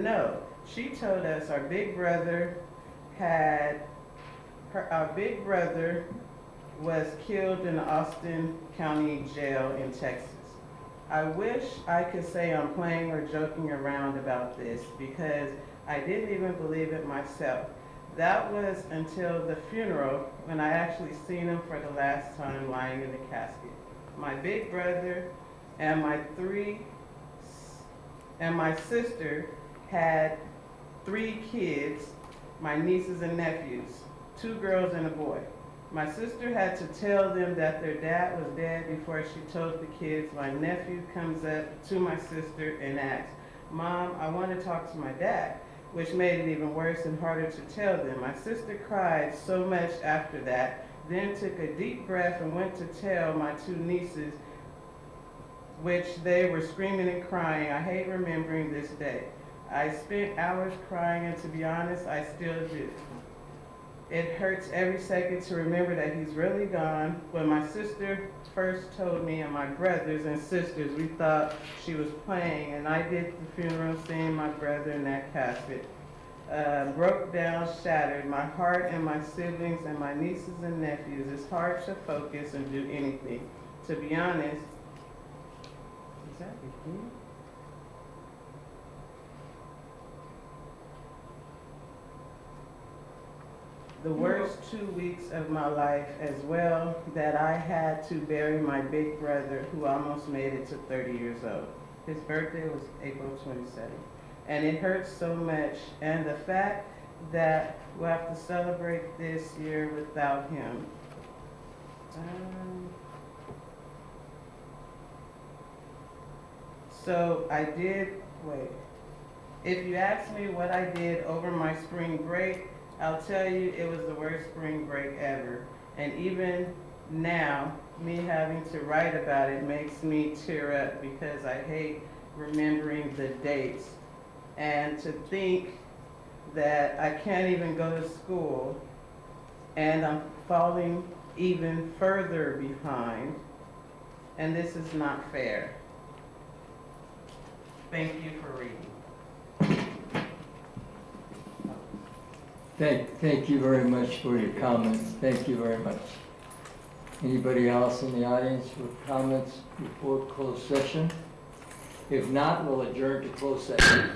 no, she told us had, our big brother was killed in the Austin County Jail in Texas. I wish I could say I'm playing or joking around about this because I didn't even believe it myself. That was until the funeral when I actually seen him for the last time lying in the casket. My big brother and my sister had 3 kids, my nieces and nephews, 2 girls and a boy. My sister had to tell them that their dad was dead before she told the kids. My nephew comes up to my sister and asks, "Mom, I want to talk to my dad," which made it even worse and harder to tell them. My sister cried so much after that, then took a deep breath and went to tell my 2 nieces, which they were screaming and crying. I hate remembering this day. I spent hours crying, and to be honest, I still do. It hurts every second to remember that he's really gone. When my sister first told me and my brothers and sisters, we thought she was playing, and I did the funeral seeing my brother in that casket. Broke down, shattered. My heart and my siblings and my nieces and nephews. It's hard to focus and do anything. To be honest, is that beginning? The worst 2 weeks of my life as well, that I had to bury my big brother who almost made it to 30 years old. His birthday was April 27th. And it hurts so much. And the fact that we'll have to celebrate this year without him. So I did, wait. If you ask me what I did over my spring break, I'll tell you it was the worst spring break ever. And even now, me having to write about it makes me tear up because I hate remembering the dates. And to think that I can't even go to school and I'm falling even further behind, and this is not fair. Thank you for reading. Thank you very much for your comments. Thank you very much. Anybody else in the audience with comments before closed session? If not, we'll adjourn to closed session.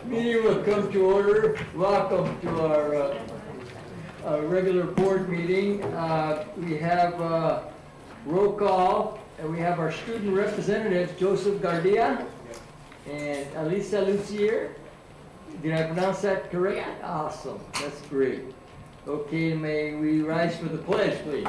Meeting will come to order. Welcome to our regular board meeting. We have roll call, and we have our student representatives, Joseph Gardia and Alisa Lucier. Did I pronounce that correct? Yeah. Awesome, that's great. Okay, may we rise for the pledge, please?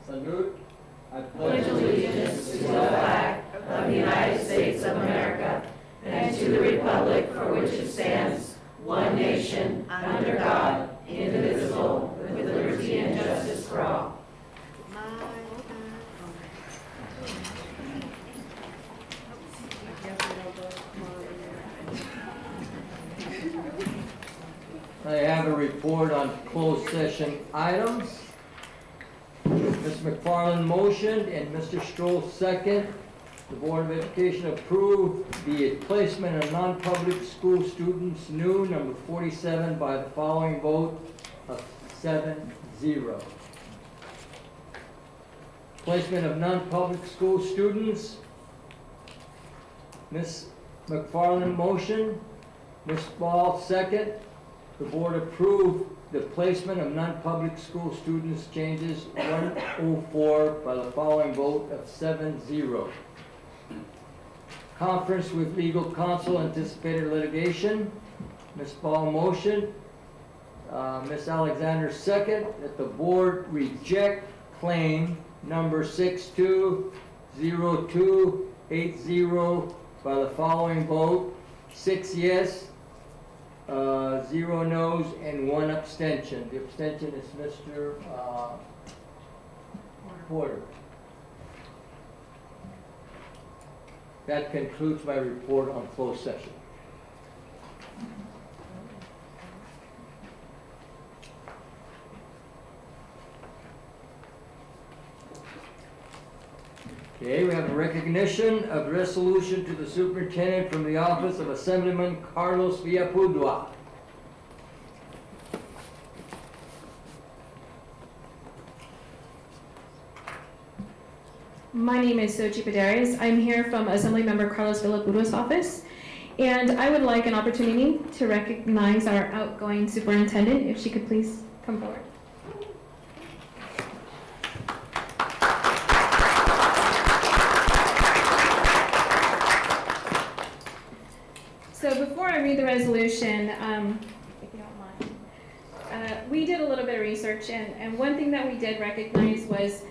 Salute. I Pledge allegiance to the flag of the United States of America and to the republic for which it stands, one nation, under God, indivisible, with liberty and justice for all. I have a report on closed session items. Ms. McFarland motioned and Mr. Stroll second. The Board of Education approved the placement of non-public school students new number 47 by the following vote of 7-0. Placement of non-public school students. Ms. McFarland motion, Ms. Ball second. The board approved the placement of non-public school students changes 104 by the following vote of 7-0. Conference with legal counsel, anticipated litigation. Ms. Ball motion, Ms. Alexander second, that the board reject claim number 620280 by the following vote, 6 yes, 0 no's, and 1 abstention. The abstention is Mr. Porter. That concludes my report on closed session. Okay, we have a recognition of resolution to the superintendent from the office of Assemblyman Carlos Villapudua. My name is Sochi Paderes. I'm here from Assemblymember Carlos Villapudo's office, and I would like an opportunity to recognize our outgoing superintendent, if she could please come forward. So before I read the resolution, if you don't mind, we did a little bit of research, and one thing that we did recognize was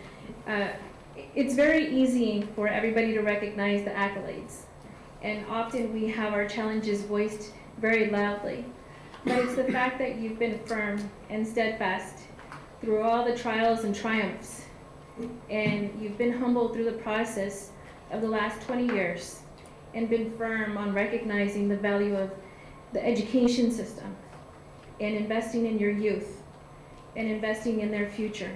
it's very easy for everybody to recognize the accolades, and often we have our challenges voiced very loudly. But it's the fact that you've been firm and steadfast through all the trials and triumphs, and you've been humble through the process of the last 20 years, and been firm on recognizing the value of the education system, and investing in your youth, and investing in their future,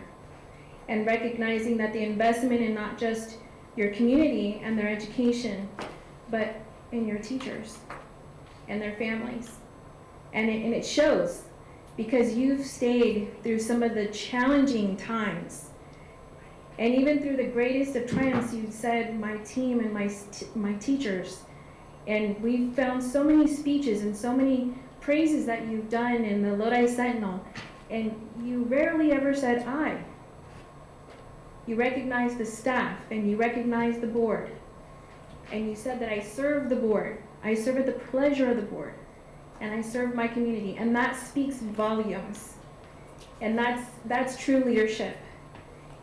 and recognizing that the investment in not just your community and their education, but in your teachers and their families. And it shows, because you've stayed through some of the challenging times. And even through the greatest of triumphs, you said, my team and my teachers. And we've found so many speeches and so many praises that you've done in the Lodi Sentinel. And you rarely ever said, I. You recognized the staff, and you recognized the board. And you said that I serve the board. I serve at the pleasure of the board. And I serve my community. And that speaks volumes. And that's true leadership.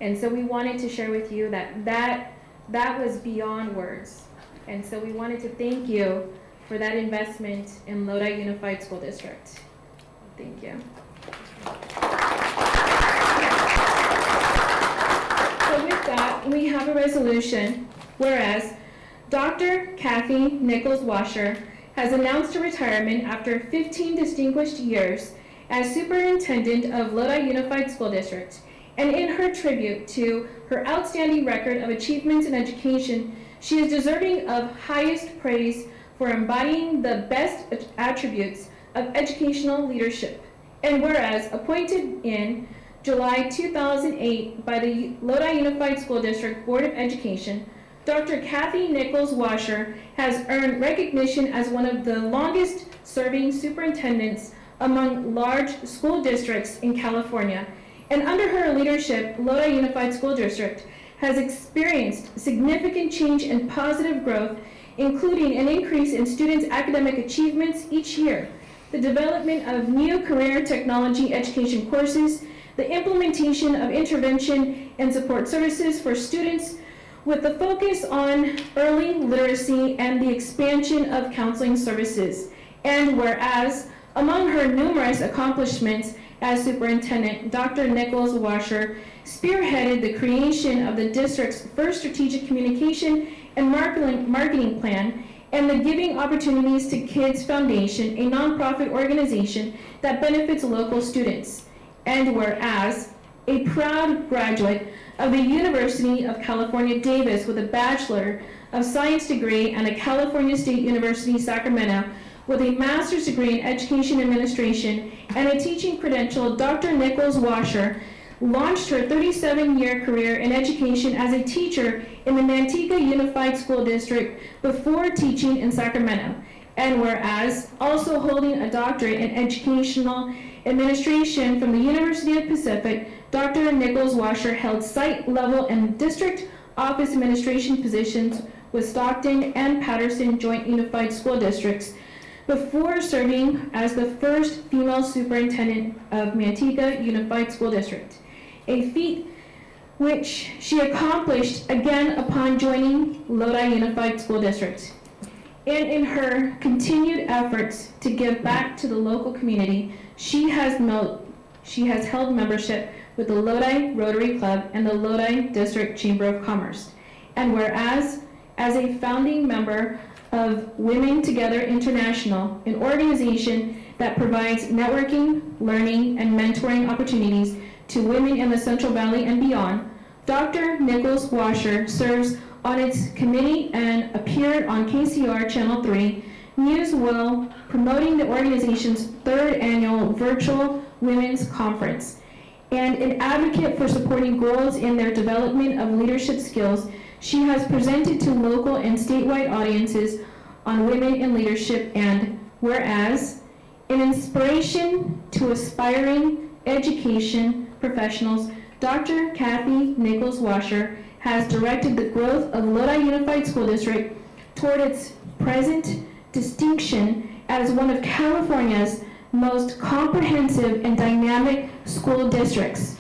And so we wanted to share with you that was beyond words. And so we wanted to thank you for that investment in Lodi Unified School District. Thank you. So with that, we have a resolution, whereas Dr. Kathy Nichols-Washer has announced her retirement after 15 distinguished years as superintendent of Lodi Unified School District. And in her tribute to her outstanding record of achievements in education, she is deserving of highest praise for embodying the best attributes of educational leadership. And whereas appointed in July 2008 by the Lodi Unified School District Board of Education, Dr. Kathy Nichols Washer has earned recognition as one of the longest serving superintendents among large school districts in California. And under her leadership, Lodi Unified School District has experienced significant change and positive growth, including an increase in students' academic achievements each year, the development of new career technology education courses, the implementation of intervention and support services for students with the focus on early literacy and the expansion of counseling services. And whereas, among her numerous accomplishments as superintendent, Dr. Nichols Washer spearheaded the creation of the district's first strategic communication and marketing plan and the Giving Opportunities to Kids Foundation, a nonprofit organization that benefits local students. And whereas, a proud graduate of the University of California, Davis with a Bachelor of Science degree and a California State University, Sacramento with a master's degree in education administration and a teaching credential, Dr. Nichols Washer launched her 37-year career in education as a teacher in the Manteca Unified School District before teaching in Sacramento. And whereas, also holding a doctorate in educational administration from the University of Pacific, Dr. Nichols Washer held site-level and district office administration positions with Stockton and Patterson Joint Unified School Districts before serving as the first female superintendent of Manteca Unified School District, a feat which she accomplished again upon joining Lodi Unified School District. And in her continued efforts to give back to the local community, she has held membership with the Lodi Rotary Club and the Lodi District Chamber of Commerce. And whereas, as a founding member of Women Together International, an organization that provides networking, learning, and mentoring opportunities to women in the Central Valley and beyond, Dr. Nichols Washer serves on its committee and appeared on KCR Channel 3 News Will, promoting the organization's third annual virtual women's conference. And an advocate for supporting girls in their development of leadership skills, she has presented to local and statewide audiences on women in leadership. And whereas, an inspiration to aspiring education professionals, Dr. Kathy Nichols Washer has directed the growth of Lodi Unified School District toward its present distinction as one of California's most comprehensive and dynamic school districts.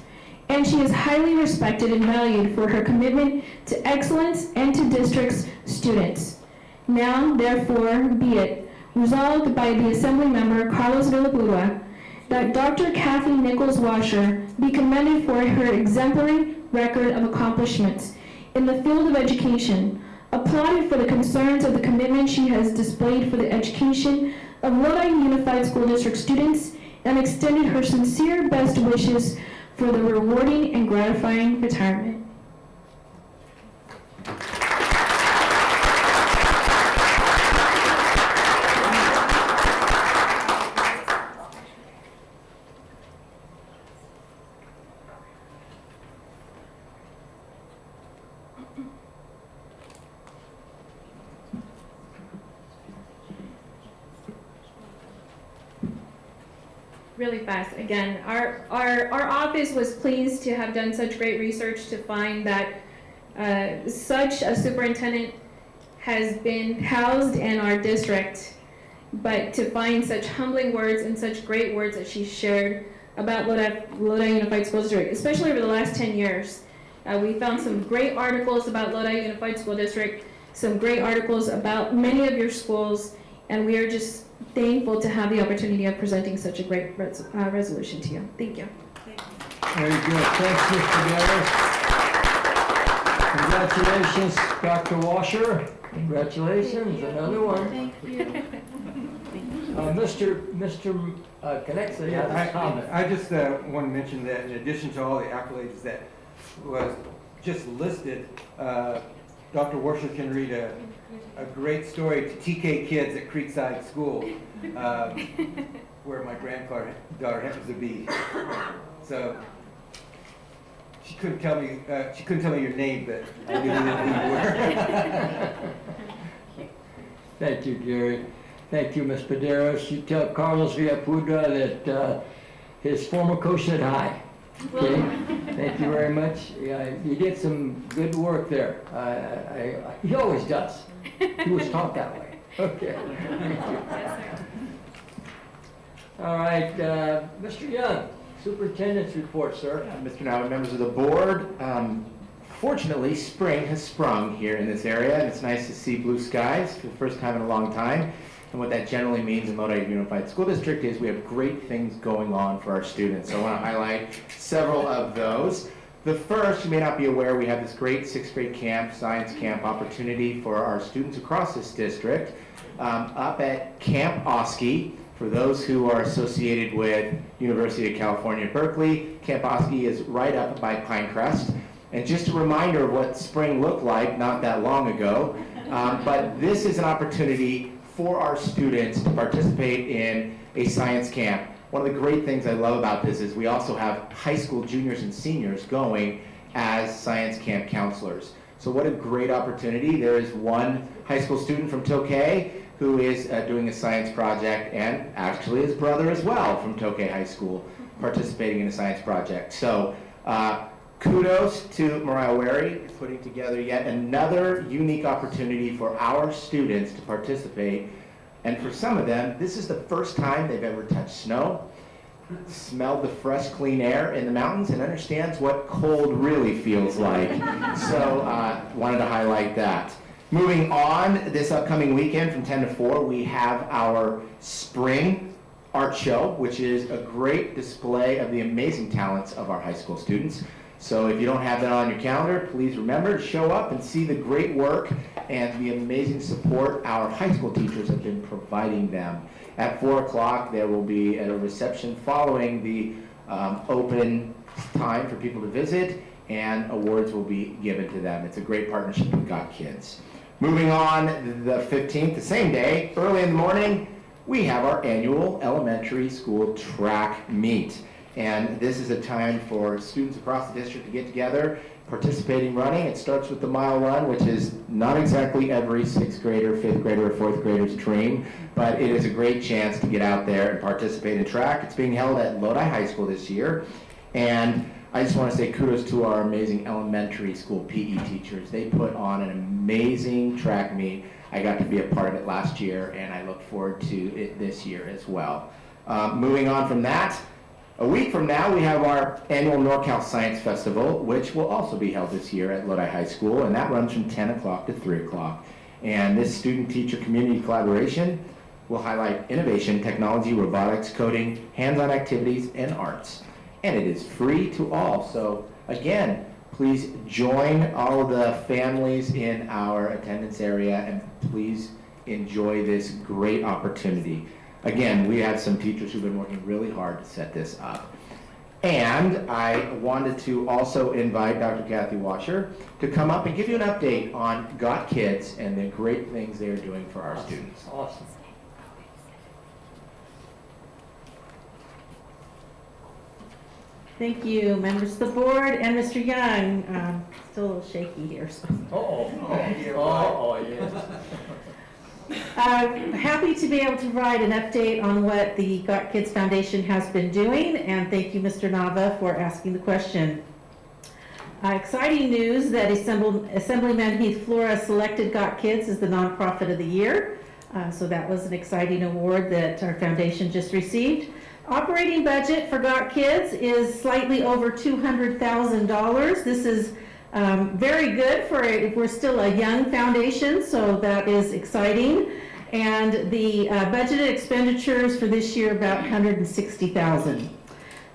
And she is highly respected and valued for her commitment to excellence and to district's students. Now, therefore, be it resolved by the Assembly Member Carlos Villalpura that Dr. Kathy Nichols Washer be commended for her exemplary record of accomplishments in the field of education, applauded for the concerns of the commitment she has displayed for the education of Lodi Unified School District students, and extended her sincere best wishes for the rewarding and gratifying retirement. Really fast. Again, our office was pleased to have done such great research to find that such a superintendent has been housed in our district, but to find such humbling words and such great words that she shared about Lodi Unified School District, especially over the last 10 years. We found some great articles about Lodi Unified School District, some great articles about many of your schools, and we are just thankful to have the opportunity of presenting such a great resolution to you. Thank you. Very good. Thanks, Mr. Garrett. Congratulations, Dr. Washer. Congratulations, another one. Thank you. Mr. Connexa has a comment. I just want to mention that in addition to all the accolades that was just listed, Dr. Washer can read a great story to TK kids at Creekside School, where my granddaughter happens to be. So She couldn't tell me your name, but I knew who you were. Thank you, Gary. Thank you, Ms. Paderos. You tell Carlos Villapuda that his former coach said hi. Okay? Thank you very much. Yeah, you did some good work there. He always does. He was taught that way. Okay. Thank you. Yes, sir. All right, Mr. Young, Superintendent's report, sir. Mr. Nava, members of the board, fortunately, spring has sprung here in this area, and it's nice to see blue skies for the first time in a long time. And what that generally means in Lodi Unified School District is we have great things going on for our students. So I want to highlight several of those. The first, you may not be aware, we have this great sixth grade camp, science camp opportunity for our students across this district up at Camp Oski. For those who are associated with University of California, Berkeley, Camp Oski is right up by Pinecrest. And just a reminder of what spring looked like not that long ago, but this is an opportunity for our students to participate in a science camp. One of the great things I love about this is we also have high school juniors and seniors going as science camp counselors. So what a great opportunity. There is one high school student from Tokay who is doing a science project, and actually his brother as well from Tokay High School participating in a science project. So kudos to Mariah Wary putting together yet another unique opportunity for our students to participate. And for some of them, this is the first time they've ever touched snow, smelled the fresh, clean air in the mountains, and understands what cold really feels like. So wanted to highlight that. Moving on, this upcoming weekend from 10 to 4, we have our spring art show, which is a great display of the amazing talents of our high school students. So if you don't have that on your calendar, please remember to show up and see the great work and the amazing support our high school teachers have been providing them. At 4 o'clock, there will be a reception following the open time for people to visit, and awards will be given to them. It's a great partnership with Got Kids. Moving on, the 15th, the same day, early in the morning, we have our annual elementary school track meet. And this is a time for students across the district to get together, participating running. It starts with the mile run, which is not exactly every 6th grader, 5th grader, or 4th grader's dream, but it is a great chance to get out there and participate in track. It's being held at Lodi High School this year. And I just want to say kudos to our amazing elementary school PE teachers. They put on an amazing track meet. I got to be a part of it last year, and I look forward to it this year as well. Moving on from that, a week from now, we have our annual NorCal Science Festival, which will also be held this year at Lodi High School, and that runs from 10 o'clock to 3 o'clock. And this student-teacher community collaboration will highlight innovation, technology, robotics, coding, hands-on activities, and arts. And it is free to all. So again, please join all of the families in our attendance area, and please enjoy this great opportunity. Again, we have some teachers who've been working really hard to set this up. And I wanted to also invite Dr. Kathy Washer to come up and give you an update on Got Kids and the great things they are doing for our students. Awesome. Thank you, members of the board, and Mr. Young. Still a little shaky here. So. Yes. Happy to be able to provide an update on what the Got Kids Foundation has been doing, and thank you, Mr. Nava, for asking the question. Exciting news that Assemblyman Heath Flora selected Got Kids as the nonprofit of the year. So that was an exciting award that our foundation just received. Operating budget for Got Kids is slightly over $200,000. This is very good for if we're still a young foundation, so that is exciting. And the budgeted expenditures for this year about $160,000.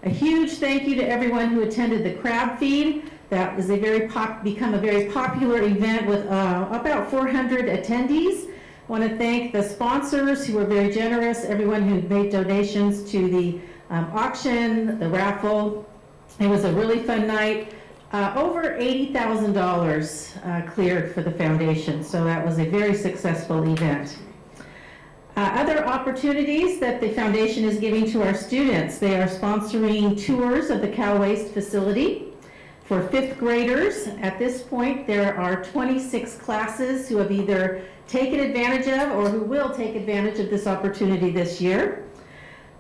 A huge thank you to everyone who attended the crab feed. That was become a very popular event with about 400 attendees. I want to thank the sponsors who were very generous, everyone who made donations to the auction, the raffle. It was a really fun night. Over $80,000 cleared for the foundation, so that was a very successful event. Other opportunities that the foundation is giving to our students, they are sponsoring tours of the Cal Waste facility. For 5th graders, at this point, there are 26 classes who have either taken advantage of or who will take advantage of this opportunity this year.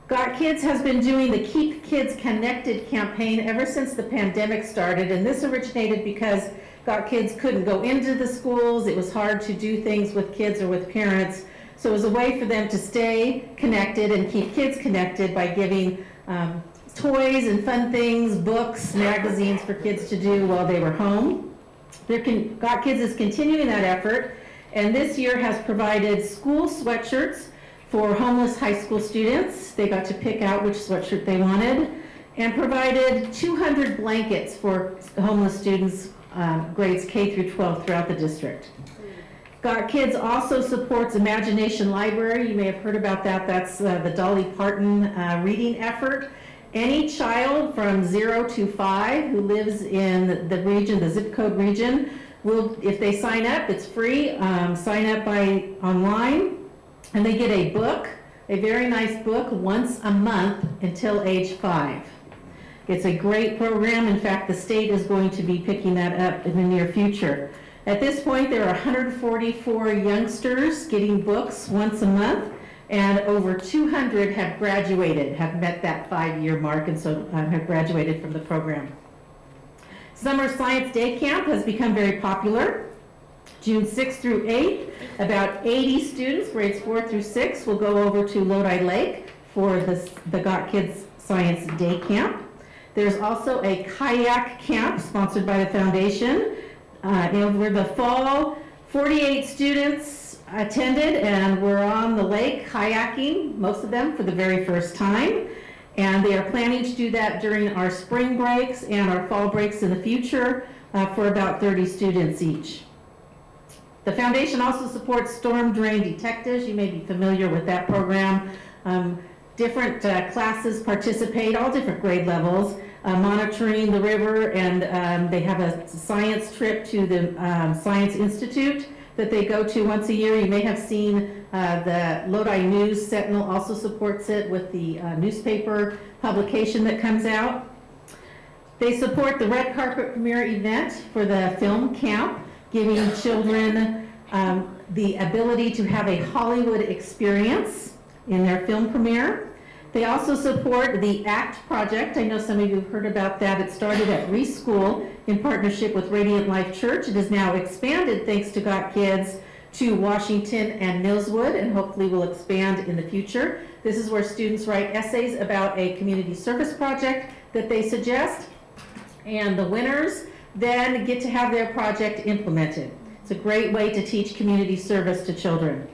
Got Kids has been doing the Keep Kids Connected campaign ever since the pandemic started, and this originated because Got Kids couldn't go into the schools. It was hard to do things with kids or with parents, so it was a way for them to stay connected and keep kids connected by giving toys and fun things, books, magazines for kids to do while they were home. Got Kids is continuing that effort, and this year has provided school sweatshirts for homeless high school students. They got to pick out which sweatshirt they wanted, and provided 200 blankets for homeless students, grades K through 12 throughout the district. Got Kids also supports Imagination Library. You may have heard about that. That's the Dolly Parton reading effort. Any child from 0 to 5 who lives in the region, the zip code region, will, if they sign up, it's free, sign up by online, and they get a book, a very nice book, once a month until age 5. It's a great program. In fact, the state is going to be picking that up in the near future. At this point, there are 144 youngsters getting books once a month, and over 200 have graduated, have met that 5-year mark, and so have graduated from the program. Summer Science Day Camp has become very popular. June 6th through 8th, about 80 students, grades 4 through 6, will go over to Lodi Lake for the Got Kids Science Day Camp. There's also a kayak camp sponsored by the foundation. Over the fall, 48 students attended and were on the lake kayaking, most of them for the very first time. And they are planning to do that during our spring breaks and our fall breaks in the future for about 30 students each. The foundation also supports storm drain detectives. You may be familiar with that program. Different classes participate, all different grade levels, monitoring the river, and they have a science trip to the Science Institute that they go to once a year. You may have seen the Lodi News Sentinel also supports it with the newspaper publication that comes out. They support the red carpet premiere event for the film camp, giving children the ability to have a Hollywood experience in their film premiere. They also support the ACT project. I know some of you have heard about that. It started at Reese School in partnership with Radiant Life Church. It has now expanded, thanks to Got Kids, to Washington and Millswood, and hopefully will expand in the future. This is where students write essays about a community service project that they suggest, and the winners then get to have their project implemented. It's a great way to teach community service to children.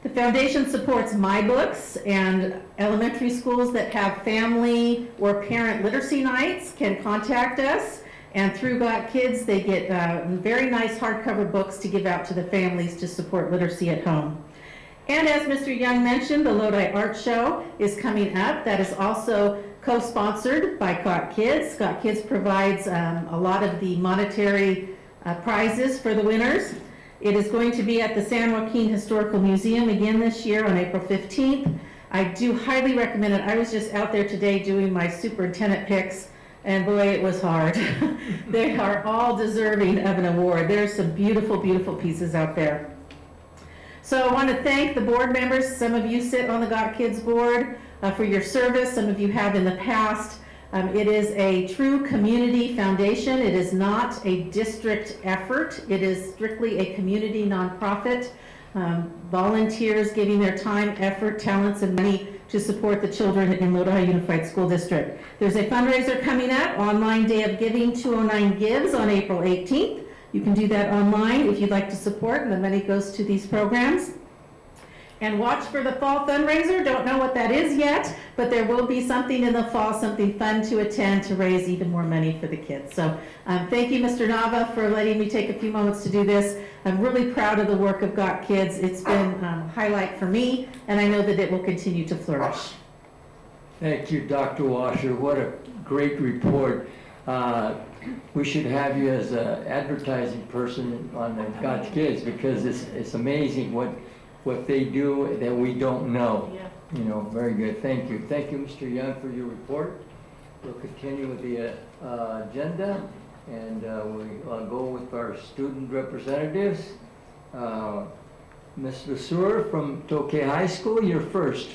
The foundation supports My Books, and elementary schools that have family or parent literacy nights can contact us, and through Got Kids they get very nice hardcover books to give out to the families to support literacy at home. And as Mr. Young mentioned, the Lodi Art Show is coming up. That is also co-sponsored by Got Kids. Got Kids provides a lot of the monetary prizes for the winners. It is going to be at the San Joaquin Historical Museum again this year on April 15th. I do highly recommend it. I was just out there today doing my superintendent picks, and boy, it was hard. They are all deserving of an award. There's some beautiful, beautiful pieces out there. So I want to thank the board members. Some of you sit on the Got Kids board for your service. Some of you have in the past. It is a true community foundation. It is not a district effort. It is strictly a community nonprofit. Volunteers giving their time, effort, talents, and money to support the children in Lodi Unified School District. There's a fundraiser coming up, Online Day of Giving 209 Gives on April 18th. You can do that online if you'd like to support, and the money goes to these programs. And watch for the fall fundraiser. Don't know what that is yet, but there will be something in the fall, something fun to attend to raise even more money for the kids. So thank you, Mr. Nava, for letting me take a few moments to do this. I'm really proud of the work of Got Kids. It's been a highlight for me, and I know that it will continue to flourish. Thank you, Dr. Washer. What a great report. We should have you as an advertising person on the Got Kids, because it's amazing what they do that we don't know. Yeah. You know, very good. Thank you. Thank you, Mr. Young, for your report. We'll continue with the agenda, and we'll go with our student representatives. Ms. Lesueur from Tokay High School, you're first.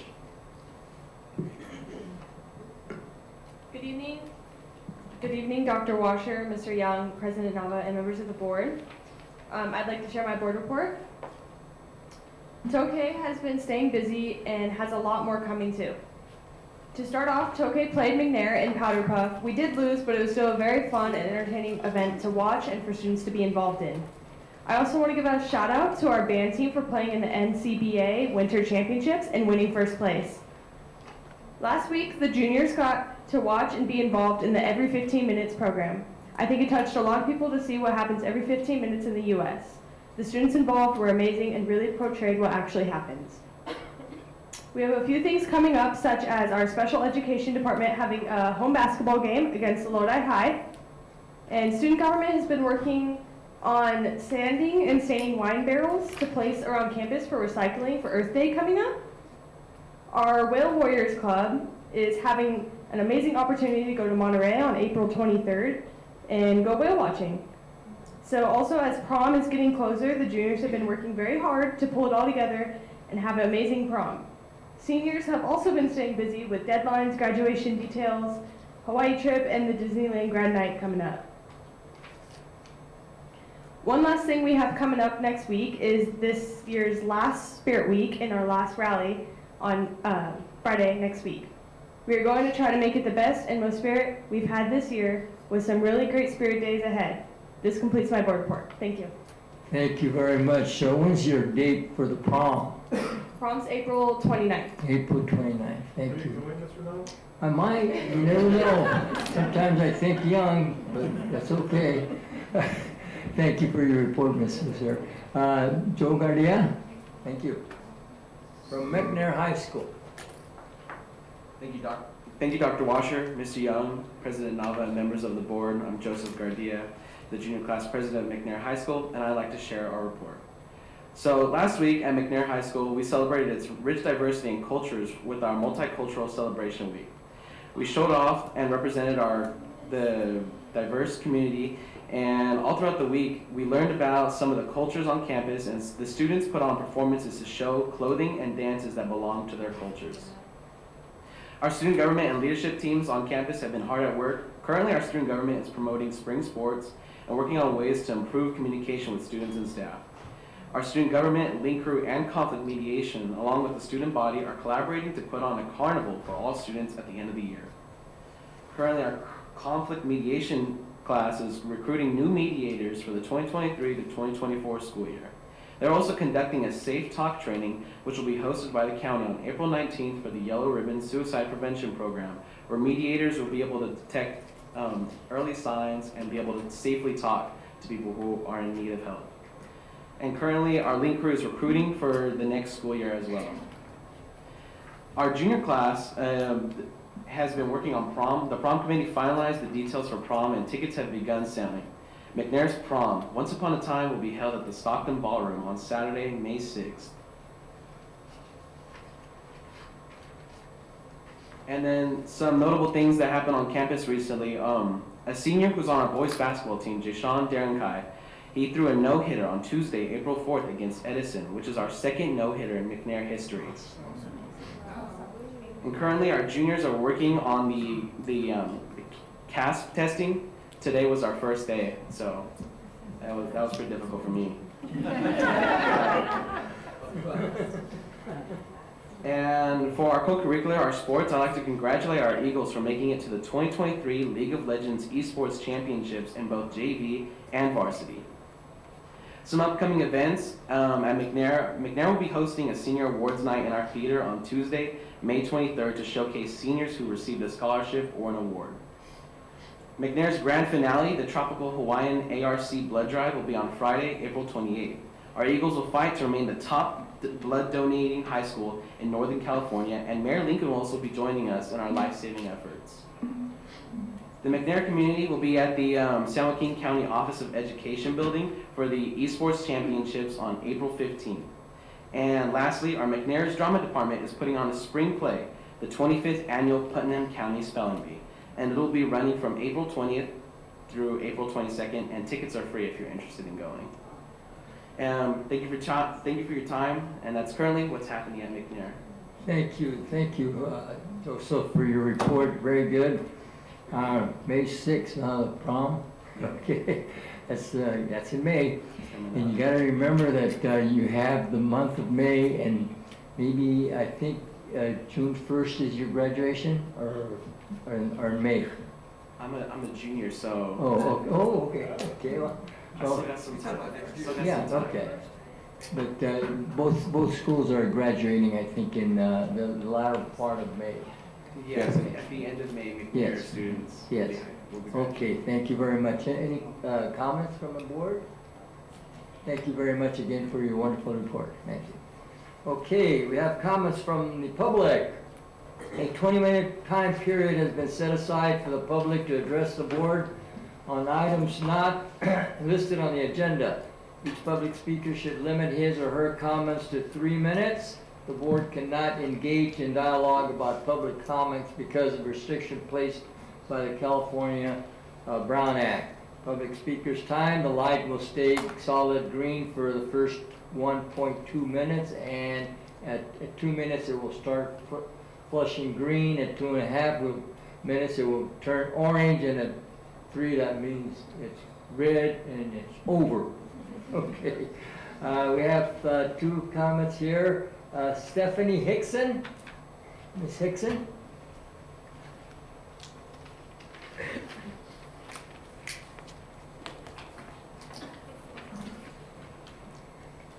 Good evening. Good evening, Dr. Washer, Mr. Young, President Nava, and members of the board. I'd like to share my board report. Tokay has been staying busy and has a lot more coming too. To start off, Tokay played McNair in Powder Puff. We did lose, but it was still a very fun and entertaining event to watch and for students to be involved in. I also want to give a shout out to our band team for playing in the NCBA Winter Championships and winning first place. Last week, the juniors got to watch and be involved in the Every 15 Minutes program. I think it touched a lot of people to see what happens every 15 minutes in the U.S. The students involved were amazing and really portrayed what actually happens. We have a few things coming up, such as our special education department having a home basketball game against Lodi High, and student government has been working on sanding and staining wine barrels to place around campus for recycling for Earth Day coming up. Our Whale Warriors Club is having an amazing opportunity to go to Monterey on April 23rd and go whale watching. So also, as prom is getting closer, the juniors have been working very hard to pull it all together and have an amazing prom. Seniors have also been staying busy with deadlines, graduation details, Hawaii trip, and the Disneyland grad night coming up. One last thing we have coming up next week is this year's last Spirit Week and our last rally on Friday next week. We are going to try to make it the best and most Spirit we've had this year with some really great Spirit days ahead. This completes my board report. Thank you. Thank you very much. So when's your date for the prom? Prom's April 29th. April 29th. Thank you. Doing this or no? I might, you never know. Sometimes I think young, but that's okay. Thank you for your report, Ms. Lesueur. Joe Gardia, thank you. From McNair High School. Thank you, Dr. Washer, Mr. Young, President Nava, and members of the board. I'm Joseph Gardia, the junior class president of McNair High School, and I'd like to share our report. So last week at McNair High School, we celebrated its rich diversity and cultures with our multicultural celebration week. We showed off and represented the diverse community, and all throughout the week, we learned about some of the cultures on campus, and the students put on performances to show clothing and dances that belong to their cultures. Our student government and leadership teams on campus have been hard at work. Currently, our student government is promoting spring sports and working on ways to improve communication with students and staff. Our student government, link crew, and conflict mediation, along with the student body, are collaborating to put on a carnival for all students at the end of the year. Currently, our conflict mediation class is recruiting new mediators for the 2023 to 2024 school year. They're also conducting a Safe Talk training, which will be hosted by the county on April 19th for the Yellow Ribbon Suicide Prevention Program, where mediators will be able to detect early signs and be able to safely talk to people who are in need of help. And currently, our link crew is recruiting for the next school year as well. Our junior class has been working on prom. The prom committee finalized the details for prom, and tickets have begun selling. McNair's prom, Once Upon a Time, will be held at the Stockton Ballroom on Saturday, May 6th. And then some notable things that happened on campus recently. A senior who's on our boys basketball team, Jashawn Darenkai, he threw a no-hitter on Tuesday, April 4th against Edison, which is our second no-hitter in McNair history. And currently, our juniors are working on the CASP testing. Today was our first day, so that was pretty difficult for me. And for our co-curricular, our sports, I'd like to congratulate our Eagles for making it to the 2023 League of Legends Esports Championships in both JV and varsity. Some upcoming events at McNair. McNair will be hosting a senior awards night in our theater on Tuesday, May 23rd to showcase seniors who received a scholarship or an award. McNair's grand finale, the Tropical Hawaiian ARC Blood Drive, will be on Friday, April 28th. Our Eagles will fight to remain the top blood donating high school in Northern California, and Mayor Lincoln will also be joining us in our life-saving efforts. The McNair community will be at the San Joaquin County Office of Education building for the Esports Championships on April 15th. And lastly, our McNair's drama department is putting on a spring play, the 25th annual Putnam County Spelling Bee. and it'll be running from April 20th through April 22nd, and tickets are free if you're interested in going. Thank you for your time, and that's currently what's happening at McNair. Thank you, Joseph, for your report, very good. May 6th, the prom, okay, that's in May. And you gotta remember that you have the month of May, and maybe, I think, June 1st is your graduation, or in May? I'm a junior, so. Okay, well, I still got some time. yeah, okay. But both schools are graduating, I think, in the latter part of May. Yes, at the end of May, McNair Yes. students Yes. will be graduating. Okay, thank you very much. Any comments from the board? Thank you very much again for your wonderful report. Thank you. Okay, we have comments from the public. A 20-minute time period has been set aside for the public to address the board on items not listed on the agenda. Each public speaker should limit his or her comments to 3 minutes. The board cannot engage in dialogue about public comments because of restriction placed by the California Brown Act. Public speakers' time, the light will stay solid green for the first 1.2 minutes, and at 2 minutes it will start flushing green. At 2.5 minutes it will turn orange, and at 3 that means it's red and it's over. Okay, we have 2 comments here. Stephanie Hickson, Ms. Hickson.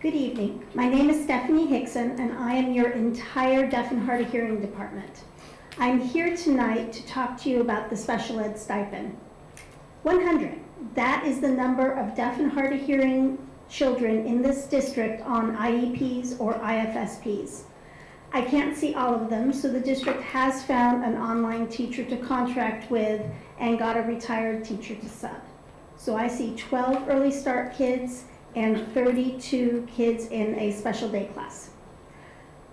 Good evening. My name is Stephanie Hickson, and I am your entire deaf and hard of hearing department. I'm here tonight to talk to you about the special ed stipend. 100. That is the number of deaf and hard of hearing children in this district on IEPs or IFSPs. I can't see all of them, so the district has found an online teacher to contract with and got a retired teacher to sub. So I see 12 early start kids and 32 kids in a special day class.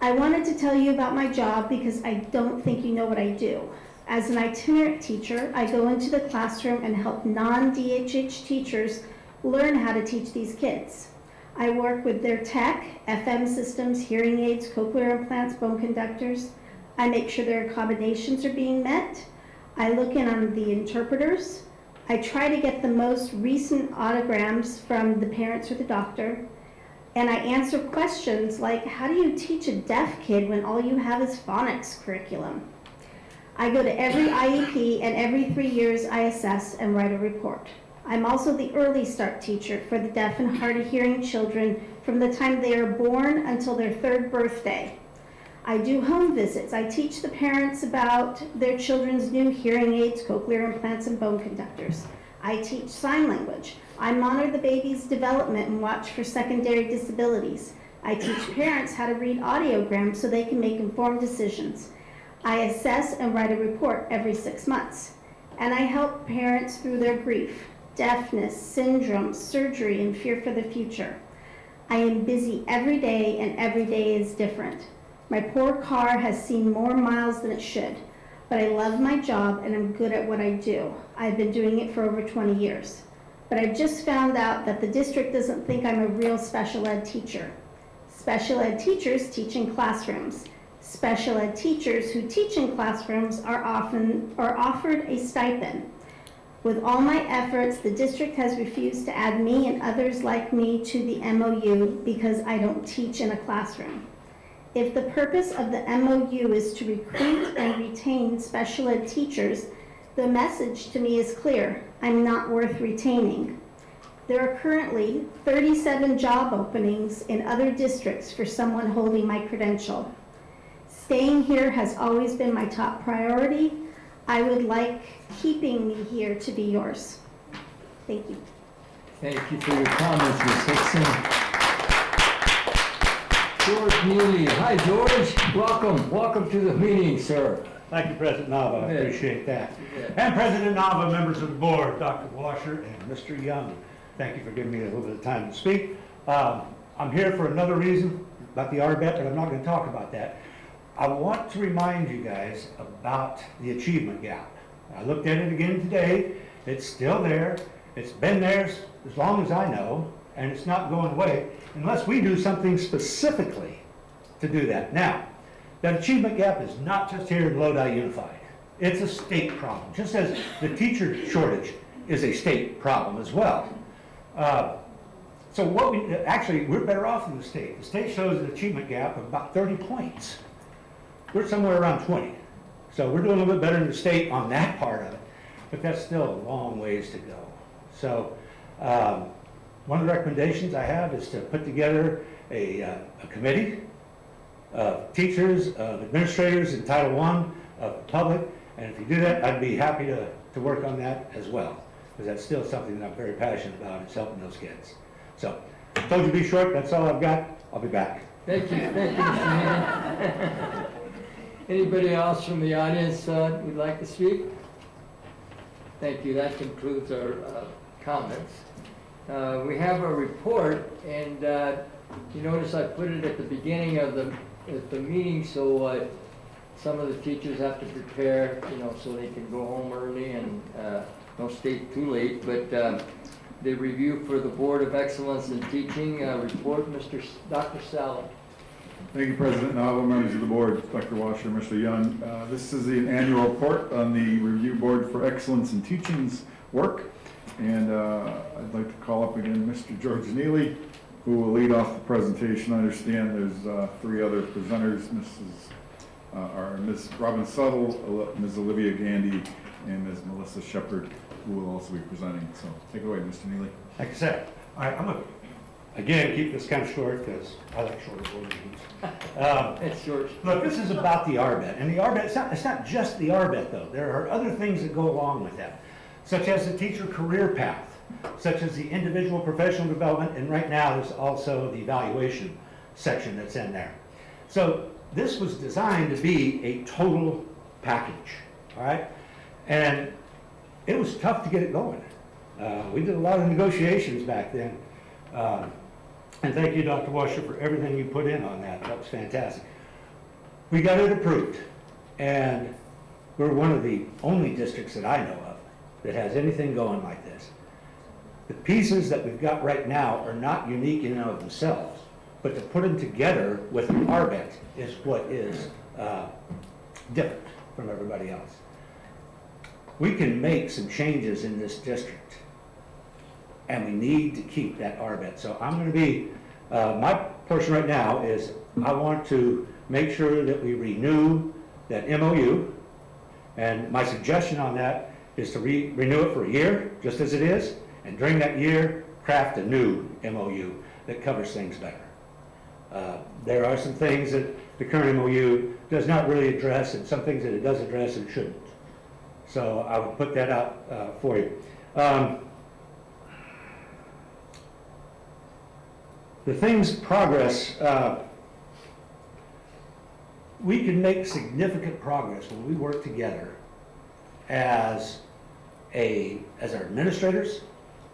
I wanted to tell you about my job because I don't think you know what I do. As an itinerant teacher, I go into the classroom and help non-DHH teachers learn how to teach these kids. I work with their tech, FM systems, hearing aids, cochlear implants, bone conductors. I make sure their accommodations are being met. I look in on the interpreters. I try to get the most recent autograms from the parents or the doctor. And I answer questions like, how do you teach a deaf kid when all you have is phonics curriculum? I go to every IEP, and every 3 years I assess and write a report. I'm also the early start teacher for the deaf and hard of hearing children from the time they are born until their 3rd birthday. I do home visits. I teach the parents about their children's new hearing aids, cochlear implants, and bone conductors. I teach sign language. I monitor the baby's development and watch for secondary disabilities. I teach parents how to read audiograms so they can make informed decisions. I assess and write a report every 6 months. And I help parents through their grief, deafness, syndrome, surgery, and fear for the future. I am busy every day, and every day is different. My poor car has seen more miles than it should, but I love my job and I'm good at what I do. I've been doing it for over 20 years. But I just found out that the district doesn't think I'm a real special ed teacher. Special ed teachers teach in classrooms. Special ed teachers who teach in classrooms are offered a stipend. With all my efforts, the district has refused to add me and others like me to the MOU because I don't teach in a classroom. If the purpose of the MOU is to recruit and retain special ed teachers, the message to me is clear: I'm not worth retaining. There are currently 37 job openings in other districts for someone holding my credential. Staying here has always been my top priority. I would like keeping me here to be yours. Thank you. Thank you for your comments, Ms. Hickson. George Neely. Hi, George. Welcome to the meeting, sir. Thank you, President Nava. I appreciate that. And President Nava, members of the board, Dr. Washer and Mr. Young, thank you for giving me a little bit of time to speak. I'm here for another reason about the RBET, but I'm not going to talk about that. I want to remind you guys about the achievement gap. I looked at it again today. It's still there. It's been there as long as I know, and it's not going away unless we do something specifically to do that. Now, that achievement gap is not just here in Lodi Unified. It's a state problem, just as the teacher shortage is a state problem as well. So we're better off than the state. The state shows an achievement gap of about 30 points. We're somewhere around 20. So we're doing a little bit better than the state on that part of it, but that's still a long ways to go. So one of the recommendations I have is to put together a committee of teachers, of administrators in Title I, of the public, and if you do that, I'd be happy to work on that as well, because that's still something that I'm very passionate about, is helping those kids. So, told you to be short, that's all I've got. I'll be back. Thank you, Mr. Heaney. Anybody else from the audience would like to speak? Thank you, that concludes our comments. We have a report, and you notice I put it at the beginning of the meeting, so some of the teachers have to prepare, so they can go home early and don't stay too late. But the review for the Board of Excellence in Teaching report, Dr. Sally. Thank you, President Nava, members of the board, Dr. Washer, Mr. Young. This is the annual report on the Review Board for Excellence in Teaching's work. And I'd like to call up again Mr. George Neely, who will lead off the presentation. I understand there's 3 other presenters, Ms. Robin Suttle, Ms. Olivia Gandy, and Ms. Melissa Shepard, who will also be presenting. So take it away, Mr. Neely. Like I said, I'm going to, again, keep this kind of short because I like shorter board meetings. It's short. Look, this is about the RBET. And the RBET, it's not just the RBET, though. There are other things that go along with that, such as the teacher career path, such as the individual professional development, and right now there's also the evaluation section that's in there. So this was designed to be a total package, all right? And it was tough to get it going. We did a lot of negotiations back then. And thank you, Dr. Washer, for everything you put in on that. That was fantastic. We got it approved, and we're one of the only districts that I know of that has anything going like this. The pieces that we've got right now are not unique in and of themselves, but to put them together with an RBET is what is different from everybody else. We can make some changes in this district, and we need to keep that RBET. So I'm going to be, my portion right now is I want to make sure that we renew that MOU, and my suggestion on that is to renew it for a year, just as it is, and during that year, craft a new MOU that covers things better. There are some things that the current MOU does not really address, and some things that it does address and shouldn't. So I would put that out for you. The things progress, we can make significant progress when we work together as our administrators,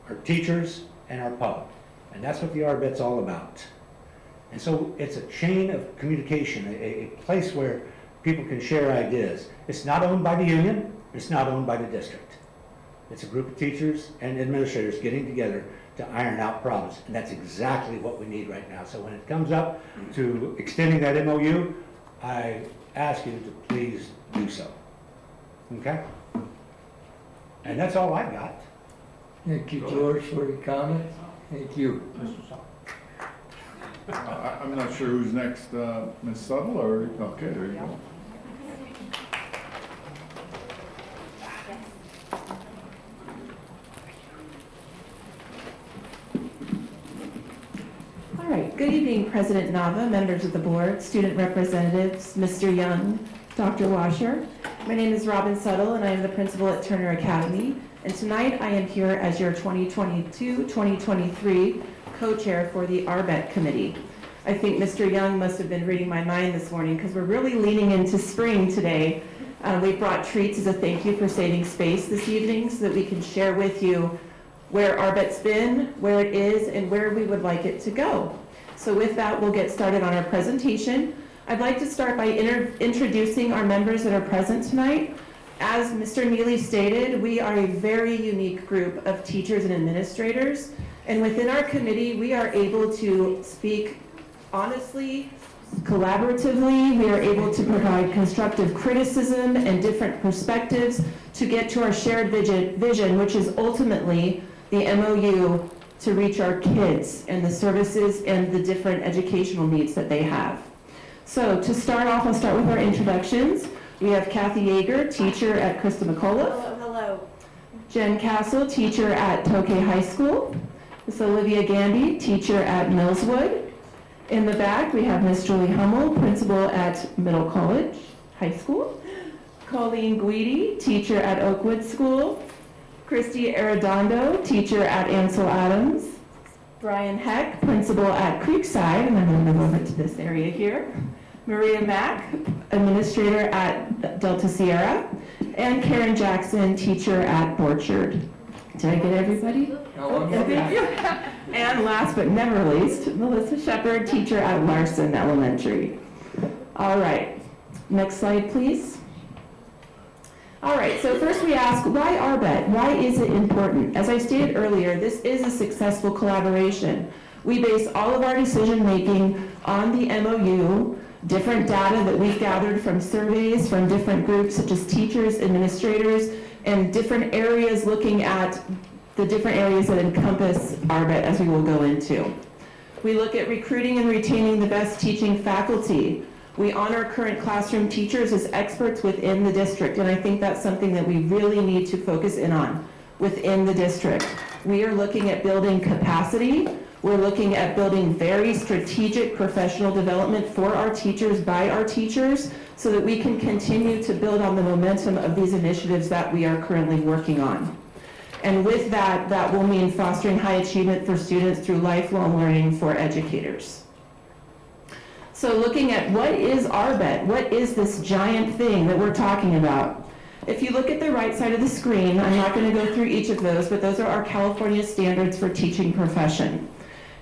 our teachers, and our public. And that's what the RBET's all about. And so it's a chain of communication, a place where people can share ideas. It's not owned by the union, it's not owned by the district. It's a group of teachers and administrators getting together to iron out problems, and that's exactly what we need right now. So when it comes up to extending that MOU, I ask you to please do so. Okay? And that's all I got. Thank you, George, for your comments. Thank you. I'm not sure who's next, Ms. Suttle, or, okay, there you go. All right, good evening, President Nava, members of the board, student representatives, Mr. Young, Dr. Washer. My name is Robin Suttle, and I am the principal at Turner Academy. And tonight I am here as your 2022-2023 co-chair for the RBET committee. I think Mr. Young must have been reading my mind this morning because we're really leaning into spring today. We've brought treats as a thank you for saving space this evening so that we can share with you where RBET's been, where it is, and where we would like it to go. So with that, we'll get started on our presentation. I'd like to start by introducing our members that are present tonight. As Mr. Neely stated, we are a very unique group of teachers and administrators, and within our committee, we are able to speak honestly, collaboratively. We are able to provide constructive criticism and different perspectives to get to our shared vision, which is ultimately the MOU to reach our kids and the services and the different educational needs that they have. So to start off, I'll start with our introductions. We have Kathy Yeager, teacher at Krista McCullough. Hello, hello. Jen Castle, teacher at Tokay High School. Miss Olivia Gandy, teacher at Millswood. In the back, we have Miss Julie Hummel, principal at Middle College High School. Colleen Guidi, teacher at Oakwood School. Christy Arredondo, teacher at Ansel Adams. Brian Heck, principal at Creekside, and I'm going to move over to this area here. Maria Mack, administrator at Delta Sierra. And Karen Jackson, teacher at Borchard. Did I get everybody? And last but never least, Melissa Shepard, teacher at Larson Elementary. All right, next slide, please. All right, so first we ask, why RBET? Why is it important? As I stated earlier, this is a successful collaboration. We base all of our decision-making on the MOU, different data that we've gathered from surveys from different groups such as teachers, administrators, and different areas looking at the different areas that encompass RBET, as we will go into. We look at recruiting and retaining the best teaching faculty. We honor current classroom teachers as experts within the district, and I think that's something that we really need to focus in on within the district. We are looking at building capacity. We're looking at building very strategic professional development for our teachers, by our teachers, so that we can continue to build on the momentum of these initiatives that we are currently working on. And with that, that will mean fostering high achievement for students through lifelong learning for educators. So looking at what is RBET, what is this giant thing that we're talking about? If you look at the right side of the screen, I'm not going to go through each of those, but those are our California standards for teaching profession.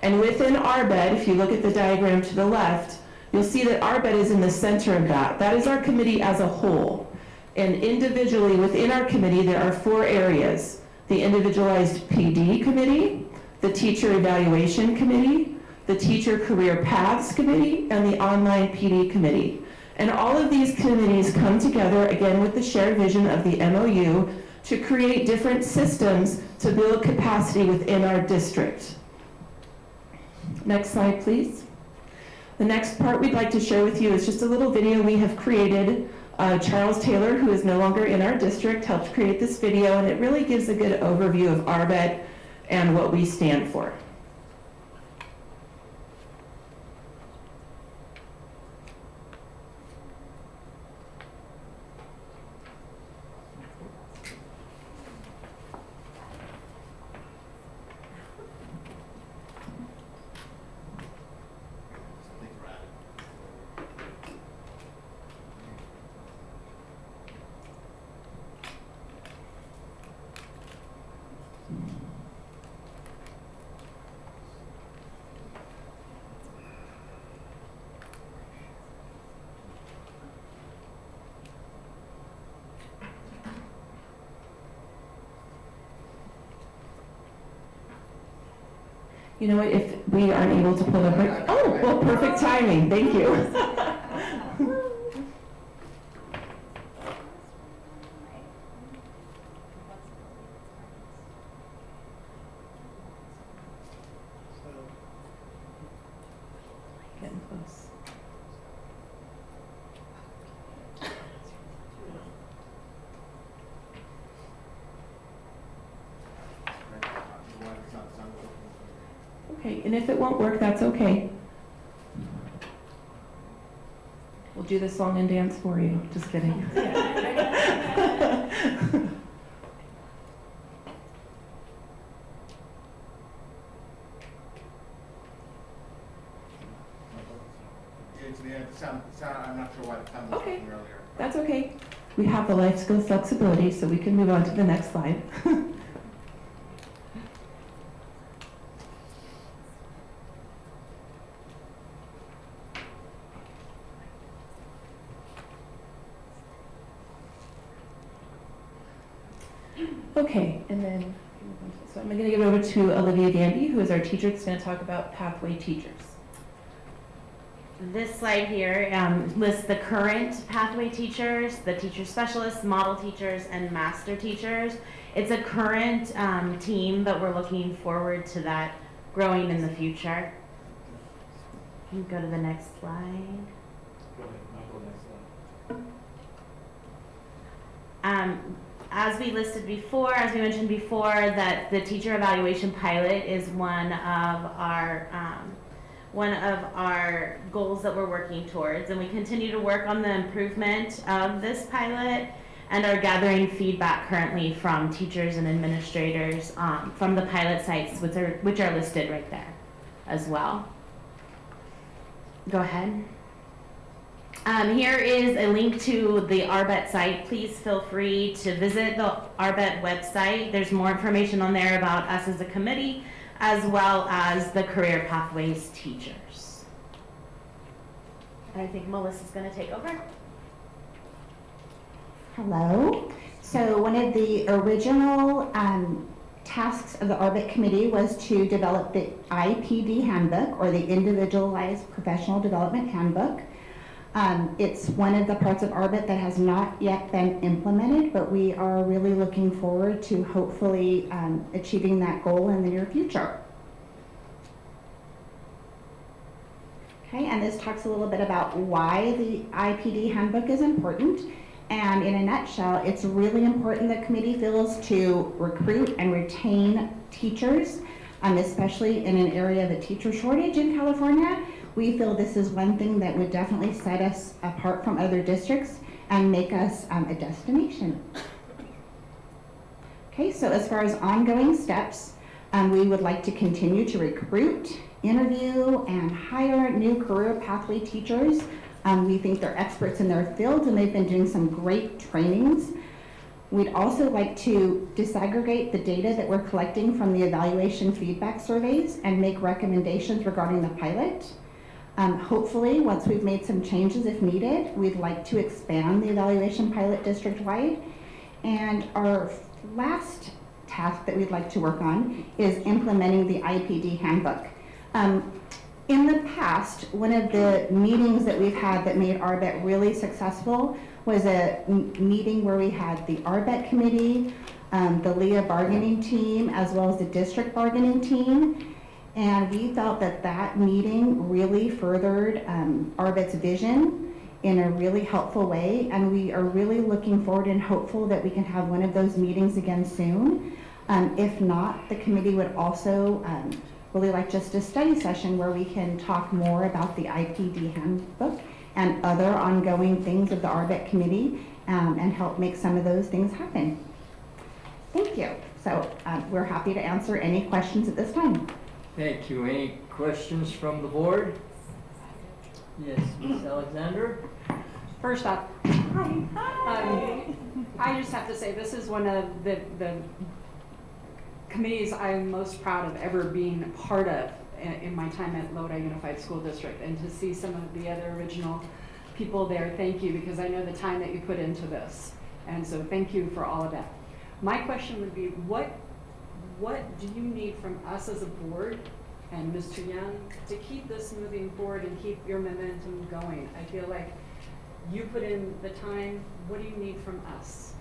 And within RBET, if you look at the diagram to the left, you'll see that RBET is in the center of that. That is our committee as a whole. And individually within our committee, there are 4 areas: the Individualized PD Committee, the Teacher Evaluation Committee, the Teacher Career Paths Committee, and the Online PD Committee. And all of these committees come together, again, with the shared vision of the MOU to create different systems to build capacity within our district. Next slide, please. The next part we'd like to share with you is just a little video we have created. Charles Taylor, who is no longer in our district, helped create this video, and it really gives a good overview of RBET and what we stand for. You know what, if we aren't able to pull up, oh, well, perfect timing, thank you. Getting close. Okay, and if it won't work, that's okay. We'll do the song and dance for you. Just kidding. I'm not sure why the sound was Okay. working earlier. That's okay. We have the life skill flexibility, so we can move on to the next slide. Okay, and then, so I'm going to give it over to Olivia Danby, who is our teacher that's going to talk about Pathway Teachers. This slide here lists the current pathway teachers, the teacher specialists, model teachers, and master teachers. It's a current team, but we're looking forward to that growing in the future. You can go to the next slide. As we listed before, as we mentioned before, that the teacher evaluation pilot is one of our goals that we're working towards, and we continue to work on the improvement of this pilot and are gathering feedback currently from teachers and administrators from the pilot sites, which are listed right there as well. Go ahead. Here is a link to the ARBET site. Please feel free to visit the ARBET website. There's more information on there about us as a committee, as well as the career pathways teachers. And I think Melissa's going to take over. Hello. So one of the original tasks of the ARBET committee was to develop the IPD handbook, or the Individualized Professional Development Handbook. It's one of the parts of ARBET that has not yet been implemented, but we are really looking forward to hopefully achieving that goal in the near future. Okay, and this talks a little bit about why the IPD handbook is important. And in a nutshell, it's really important, the committee feels, to recruit and retain teachers, especially in an area of a teacher shortage in California. We feel this is one thing that would definitely set us apart from other districts and make us a destination. Okay, so as far as ongoing steps, we would like to continue to recruit, interview, and hire new career pathway teachers. We think they're experts in their field, and they've been doing some great trainings. We'd also like to disaggregate the data that we're collecting from the evaluation feedback surveys and make recommendations regarding the pilot. Hopefully, once we've made some changes if needed, we'd like to expand the evaluation pilot district-wide. And our last task that we'd like to work on is implementing the IPD handbook. In the past, one of the meetings that we've had that made ARBET really successful was a meeting where we had the ARBET committee, the LEA bargaining team, as well as the district bargaining team. And we felt that that meeting really furthered ARBET's vision in a really helpful way. And we are really looking forward and hopeful that we can have one of those meetings again soon. If not, the committee would also really like just a study session where we can talk more about the IPD handbook and other ongoing things of the ARBET committee and help make some of those things happen. Thank you. So we're happy to answer any questions at this time. Thank you. Any questions from the board? Yes, Ms. Alexander? First off, hi. I just have to say this is one of the committees I'm most proud of ever being part of in my time at Lodi Unified School District, and to see some of the other original people there, thank you, because I know the time that you put into this, and so thank you for all of that. My question would be, what do you need from us as a board and Mr. Young to keep this moving forward and keep your momentum going? I feel like you put in the time. What do you need from us?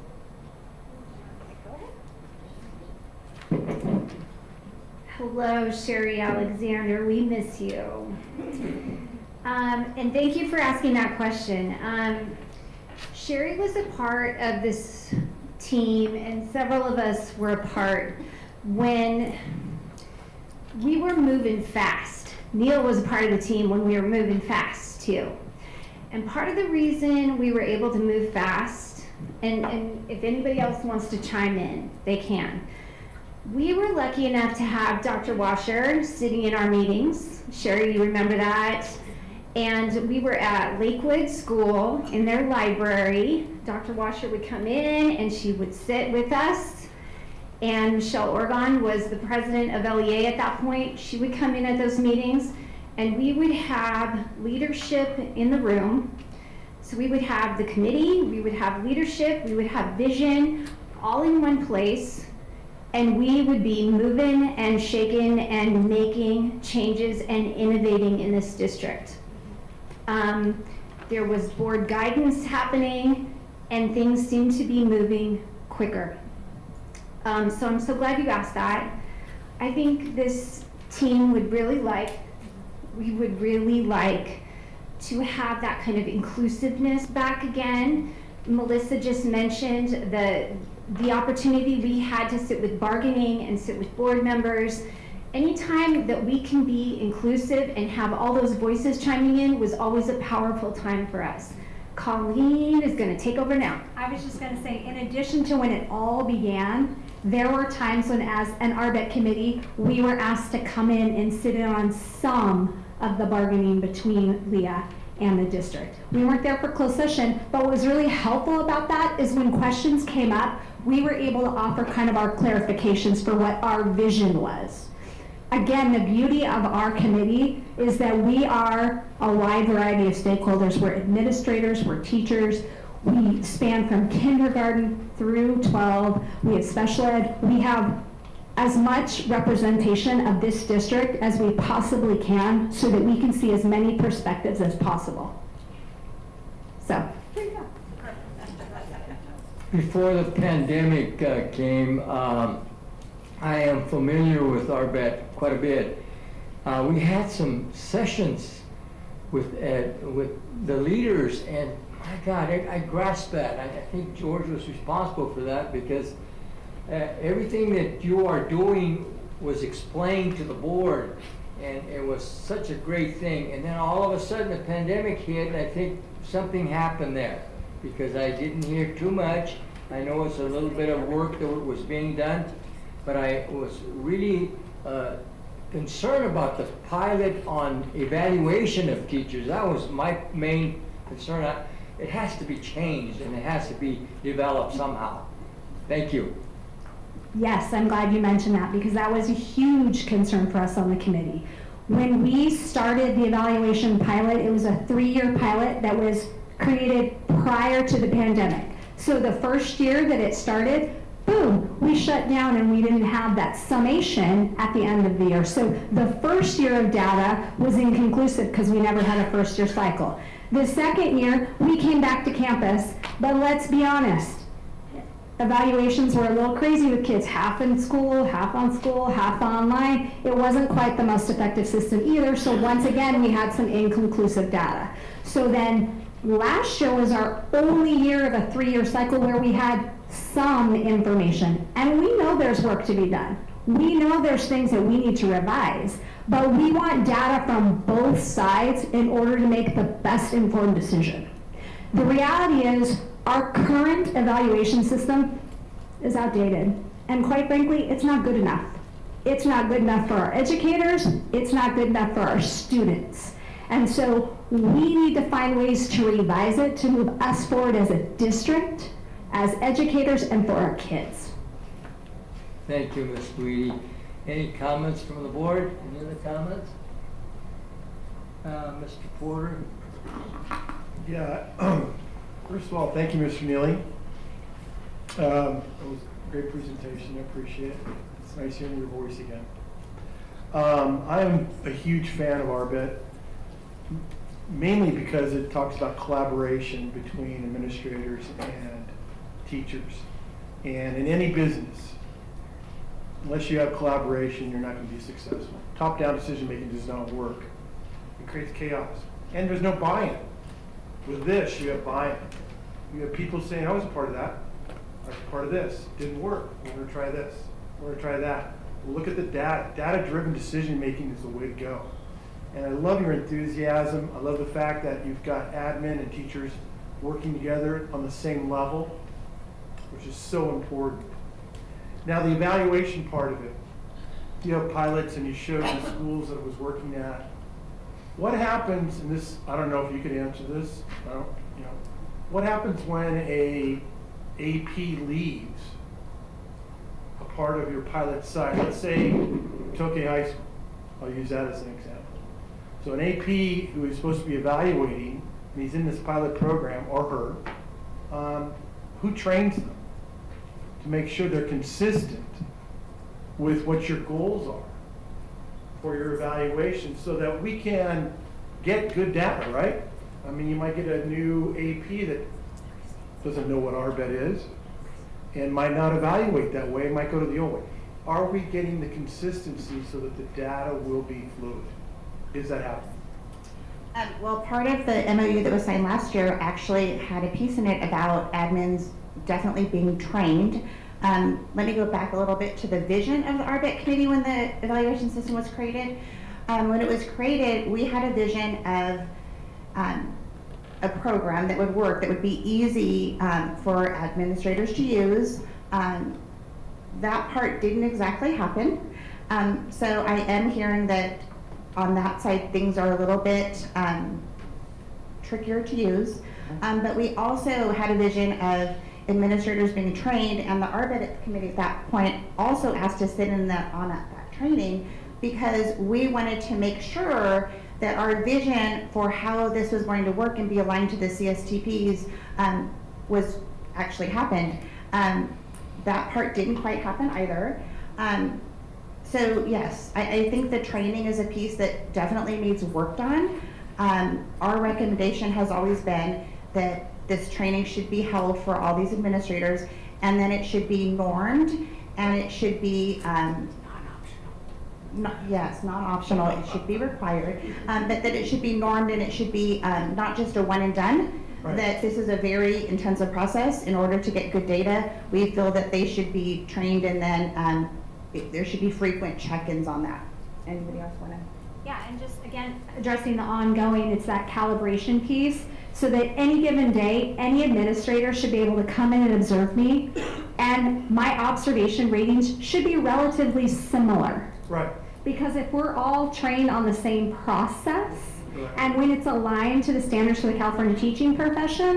Hello, Sherry Alexander. We miss you. And thank you for asking that question. Sherry was a part of this team, and several of us were a part when we were moving fast. Neil was a part of the team when we were moving fast too. And part of the reason we were able to move fast, and if anybody else wants to chime in, they can. We were lucky enough to have Dr. Washer sitting in our meetings. Sherry, you remember that? And we were at Lakewood School in their library. Dr. Washer would come in and she would sit with us. And Michelle Orgon was the president of LEA at that point. She would come in at those meetings and we would have leadership in the room. So we would have the committee, we would have leadership, we would have vision. all in one place, and we would be moving and shaking and making changes and innovating in this district. There was board guidance happening, and things seemed to be moving quicker. So I'm so glad you asked that. I think this team would really like, we would really like to have that kind of inclusiveness back again. Melissa just mentioned the opportunity we had to sit with bargaining and sit with board members. Anytime that we can be inclusive and have all those voices chiming in was always a powerful time for us. Colleen is gonna take over now. I was just gonna say, in addition to when it all began, there were times when, as an ARBET committee, we were asked to come in and sit in on some of the bargaining between Leah and the district. We weren't there for closed session, but what was really helpful about that is when questions came up, we were able to offer kind of our clarifications for what our vision was. Again, the beauty of our committee is that we are a wide variety of stakeholders. We're administrators, we're teachers, we span from kindergarten through 12, we have special ed, we have as much representation of this district as we possibly can so that we can see as many perspectives as possible. So, there you go. Before the pandemic came, I am familiar with ARBET quite a bit. We had some sessions with the leaders, and my God, I grasped that. I think George was responsible for that because everything that you are doing was explained to the board, and it was such a great thing. And then all of a sudden the pandemic hit, and I think something happened there because I didn't hear too much. I know it's a little bit of work that was being done, but I was really concerned about the pilot on evaluation of teachers. That was my main concern. It has to be changed and it has to be developed somehow. Thank you. Yes, I'm glad you mentioned that because that was a huge concern for us on the committee. When we started the evaluation pilot, it was a 3-year pilot that was created prior to the pandemic. So the first year that it started, boom, we shut down and we didn't have that summation at the end of the year. So the first year of data was inconclusive because we never had a first year cycle. The second year, we came back to campus, but let's be honest, evaluations were a little crazy with kids, half in school, half online. It wasn't quite the most effective system either, so once again, we had some inconclusive data. So then last year was our only year of a 3-year cycle where we had some information, and we know there's work to be done. We know there's things that we need to revise, but we want data from both sides in order to make the best informed decision. The reality is our current evaluation system is outdated, and quite frankly, it's not good enough. It's not good enough for our educators, it's not good enough for our students. And so we need to find ways to revise it to move us forward as a district, as educators, and for our kids. Thank you, Ms. Guidi. Any comments from the board? Any other comments? Mr. Porter? Yeah, first of all, thank you, Mr. Neely. It was a great presentation, I appreciate it. It's nice hearing your voice again. I am a huge fan of ARBET, mainly because it talks about collaboration between administrators and teachers. And in any business, unless you have collaboration, you're not going to be successful. Top-down decision-making does not work. It creates chaos. And there's no buy-in. With this, you have buy-in. You have people saying, I was a part of that. I was a part of this. Didn't work. We're going to try this. We're going to try that. Well, look at the data. Data-driven decision-making is the way to go. And I love your enthusiasm. I love the fact that you've got admin and teachers working together on the same level, which is so important. Now, the evaluation part of it. You have pilots and you showed the schools that it was working at. What happens, and this, I don't know if you could answer this, what happens when a AP leaves a part of your pilot site? Let's say Tokay High School. I'll use that as an example. So an AP who is supposed to be evaluating, and he's in this pilot program, or her, who trains them to make sure they're consistent with what your goals are for your evaluation so that we can get good data, right? I mean, you might get a new AP that doesn't know what RBET is and might not evaluate that way, might go to the old way. Are we getting the consistency so that the data will be fluid? Is that happening? Well, part of the MOU that was signed last year actually had a piece in it about admins definitely being trained. Let me go back a little bit to the vision of the RBET committee when the evaluation system was created. When it was created, we had a vision of a program that would work, that would be easy for administrators to use. That part didn't exactly happen. So I am hearing that on that side, things are a little bit trickier to use. But we also had a vision of administrators being trained, and the RBET committee at that point also asked to sit in on that training because we wanted to make sure that our vision for how this was going to work and be aligned to the CSTPs was actually happened. That part didn't quite happen either. So yes, I think the training is a piece that definitely needs worked on. Our recommendation has always been that this training should be held for all these administrators, and then it should be normed, and it should be non-optional. It should be required, but that it should be normed, and it should be not just a one and done. Right. That this is a very intensive process. In order to get good data, we feel that they should be trained, and then there should be frequent check-ins on that. Anybody else want to? Yeah, and just again, addressing the ongoing, it's that calibration piece, so that any given day, any administrator should be able to come in and observe me, and my observation ratings should be relatively similar. Right. Because if we're all trained on the same process, right, and when it's aligned to the standards for the California teaching profession,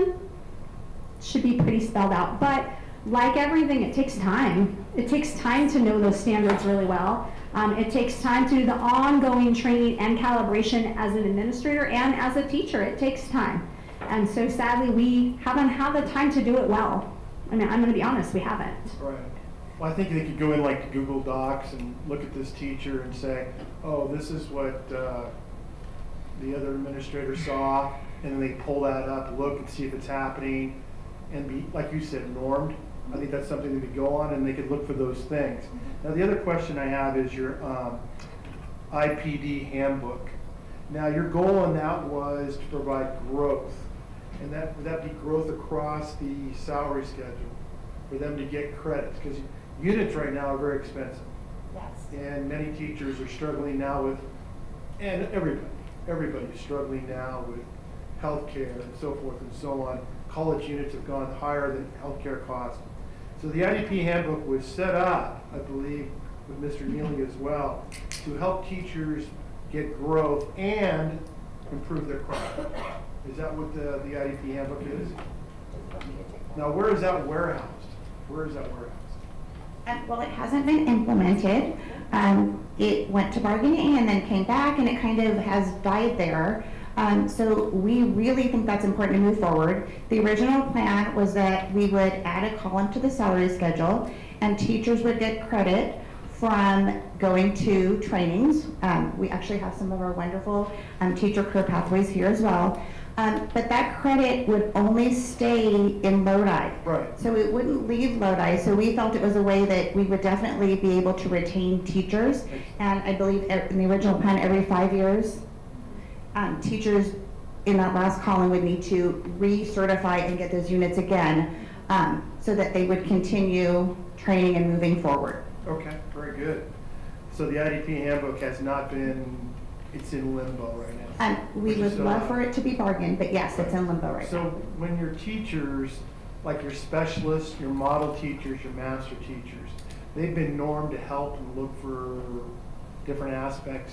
it should be pretty spelled out. But like everything, it takes time. It takes time to know those standards really well. It takes time to do the ongoing training and calibration as an administrator and as a teacher. It takes time. And so sadly, we haven't had the time to do it well. I mean, I'm going to be honest, we haven't. Right. Well, I think they could go in like Google Docs and look at this teacher and say, oh, this is what the other administrator saw, and then they pull that up, look and see if it's happening, and be, like you said, normed. I think that's something they could go on, and they could look for those things. Now, the other question I have is your IPD handbook. Now, your goal on that was to provide growth, and would that be growth across the salary schedule for them to get credits? Because units right now are very expensive. Yes. And many teachers are struggling now with, and everybody's struggling now with healthcare and so forth and so on. College units have gone higher than healthcare costs. So the IDP handbook was set up, I believe, with Mr. Neely as well, to help teachers get growth and improve their craft. Is that what the IDP handbook is? Now, where is that warehoused? Where is that warehoused? Well, it hasn't been implemented. It went to bargaining and then came back, and it kind of has died there. So we really think that's important to move forward. The original plan was that we would add a column to the salary schedule, and teachers would get credit from going to trainings. We actually have some of our wonderful teacher career pathways here as well. But that credit would only stay in Lodi. Right. So it wouldn't leave Lodi. So we felt it was a way that we would definitely be able to retain teachers. And I believe in the original plan, every 5 years, teachers in that last column would need to recertify and get those units again so that they would continue training and moving forward. Okay, very good. So the IDP handbook has not been, it's in limbo right now. We would love for it to be bargained, but yes, it's in limbo right now. So when your teachers, like your specialists, your model teachers, your master teachers, they've been normed to help and look for different aspects.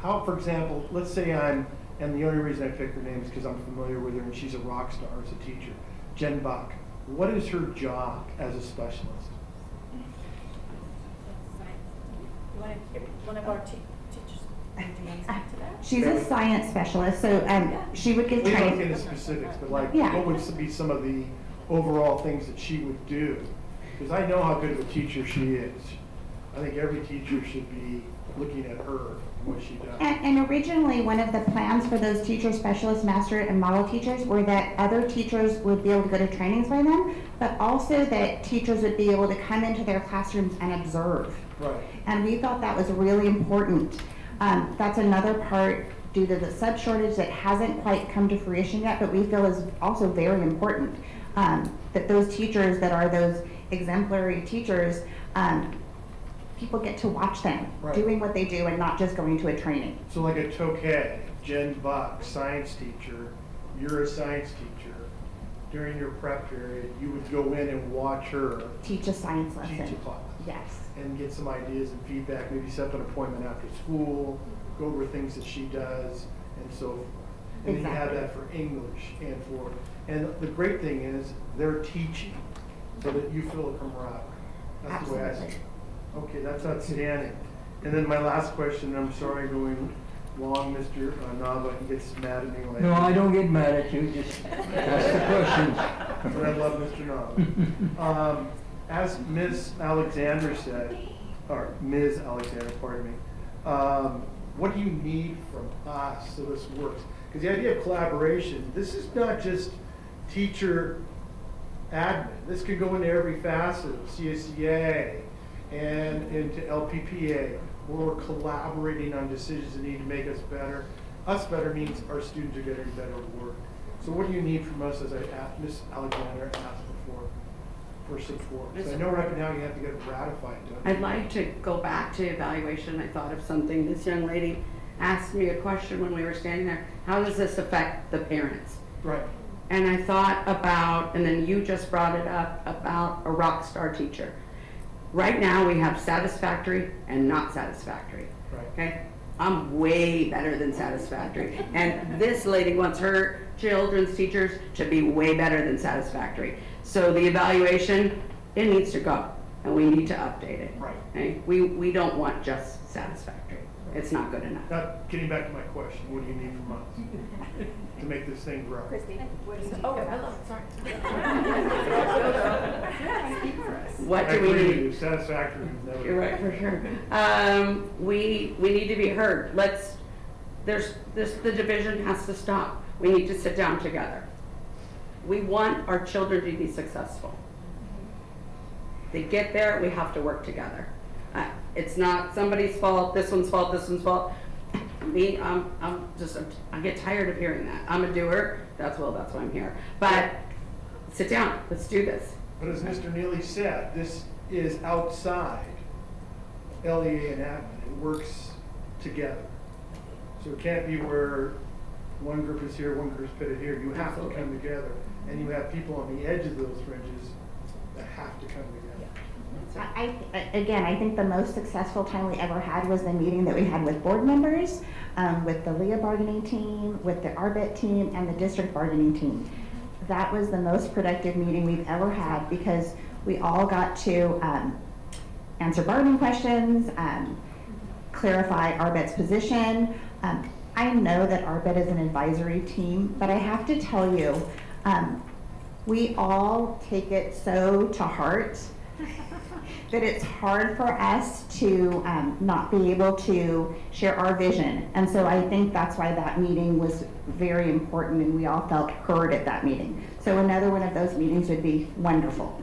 How, for example, let's say and the only reason I pick her name is because I'm familiar with her and she's a rock star as a teacher, Jen Buck. What is her job as a specialist? One of our teachers. She's a science specialist, so she would give We don't training. get into specifics, but like, Yeah. what would be some of the overall things that she would do Because I know how good of a teacher she is. I think every teacher should be looking at her and what she does. And originally, one of the plans for those teacher specialists, master and model teachers, were that other teachers would be able to go to trainings by them, but also that teachers would be able to come into their classrooms and observe. Right. And we thought that was really important. That's another part due to the sub shortage that hasn't quite come to fruition yet, but we feel is also very important. That those teachers that are those exemplary teachers, people get to watch them doing what they do and not just going to a training. So like a Tokay, Jen Buck, science teacher, you're a science teacher. During your prep period, you would go in and watch her teach a science lesson. Teach a class. Yes. And get some ideas and feedback, maybe set up an appointment after school, go over things that she does, and so forth. And then you have that for English and the great thing is they're teaching so that you feel a camaraderie. That's the way I see it. Okay, that's outstanding. And then my last question, I'm sorry going long, Mr. Nava, he gets mad at me later. No, I don't get mad at you, just ask the questions. But I love Mr. Nava. As Ms. Alexander said, or Ms. Alexander, pardon me, what do you need from us so this works? Because the idea of collaboration, this is not just teacher admin. This could go into every facet of CSEA and into LPPA, where we're collaborating on decisions that need to make us better. Us better means our students are getting better work. So what do you need from us, as Ms. Alexander asked before, for support? So I know right now you have to get it ratified. I'd like to go back to evaluation. I thought of something. This young lady asked me a question when we were standing there. How does this affect the parents? Right. And I thought about, and then you just brought it up, about a rock star teacher. Right now we have satisfactory and not satisfactory. Right. Okay? I'm way better than satisfactory. And this lady wants her children's teachers to be way better than satisfactory. So the evaluation, it needs to go, and we need to update it. Right. Okay? We don't want just satisfactory. It's not good enough. Now, getting back to my question, what do you need from us to make this thing grow? What do we need? Satisfactory. You're right, for sure. We need to be heard. The division has to stop. We need to sit down together. We want our children to be successful. They get there, we have to work together. It's not somebody's fault, this one's fault, this one's fault. Me, I get tired of hearing that. I'm a doer, that's why I'm here. But sit down, let's do this. But as Mr. Neely said, this is outside LEA and admin. It works together. So it can't be where one group is here, one group's pitted here. You have to come together. And you have people on the edge of those fringes that have to come together. I think the most successful time we ever had was the meeting that we had with board members, with the LEA bargaining team, with the ARBIT team, and the district bargaining team. That was the most productive meeting we've ever had because we all got to answer bargaining questions, clarify ARBIT's position. I know that ARBIT is an advisory team, but I have to tell you, we all take it so to heart that it's hard for us to not be able to share our vision. And so I think that's why that meeting was very important and we all felt heard at that meeting. So another one of those meetings would be wonderful.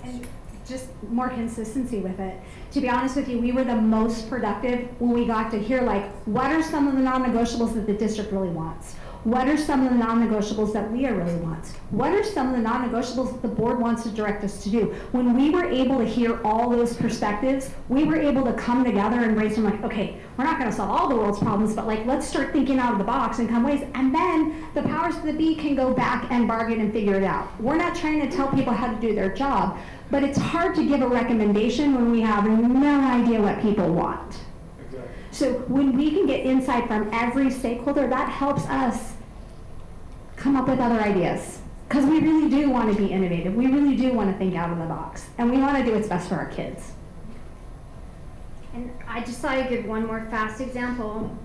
And just more consistency with it. To be honest with you, we were the most productive when we got to hear what are some of the non-negotiables that the district really wants? What are some of the non-negotiables that LEA really wants? What are some of the non-negotiables that the board wants to direct us to do? When we were able to hear all those perspectives, we were able to come together and brainstorm okay, we're not gonna solve all the world's problems, but let's start thinking out of the box and come ways. And then the powers that be can go back and bargain and figure it out. We're not trying to tell people how to do their job, but it's hard to give a recommendation when we have no idea what people want. Exactly. So when we can get insight from every stakeholder, that helps us come up with other ideas. Because we really do want to be innovative. We really do want to think out of the box. And we want to do what's best for our kids. And I just thought I'd give one more fast example.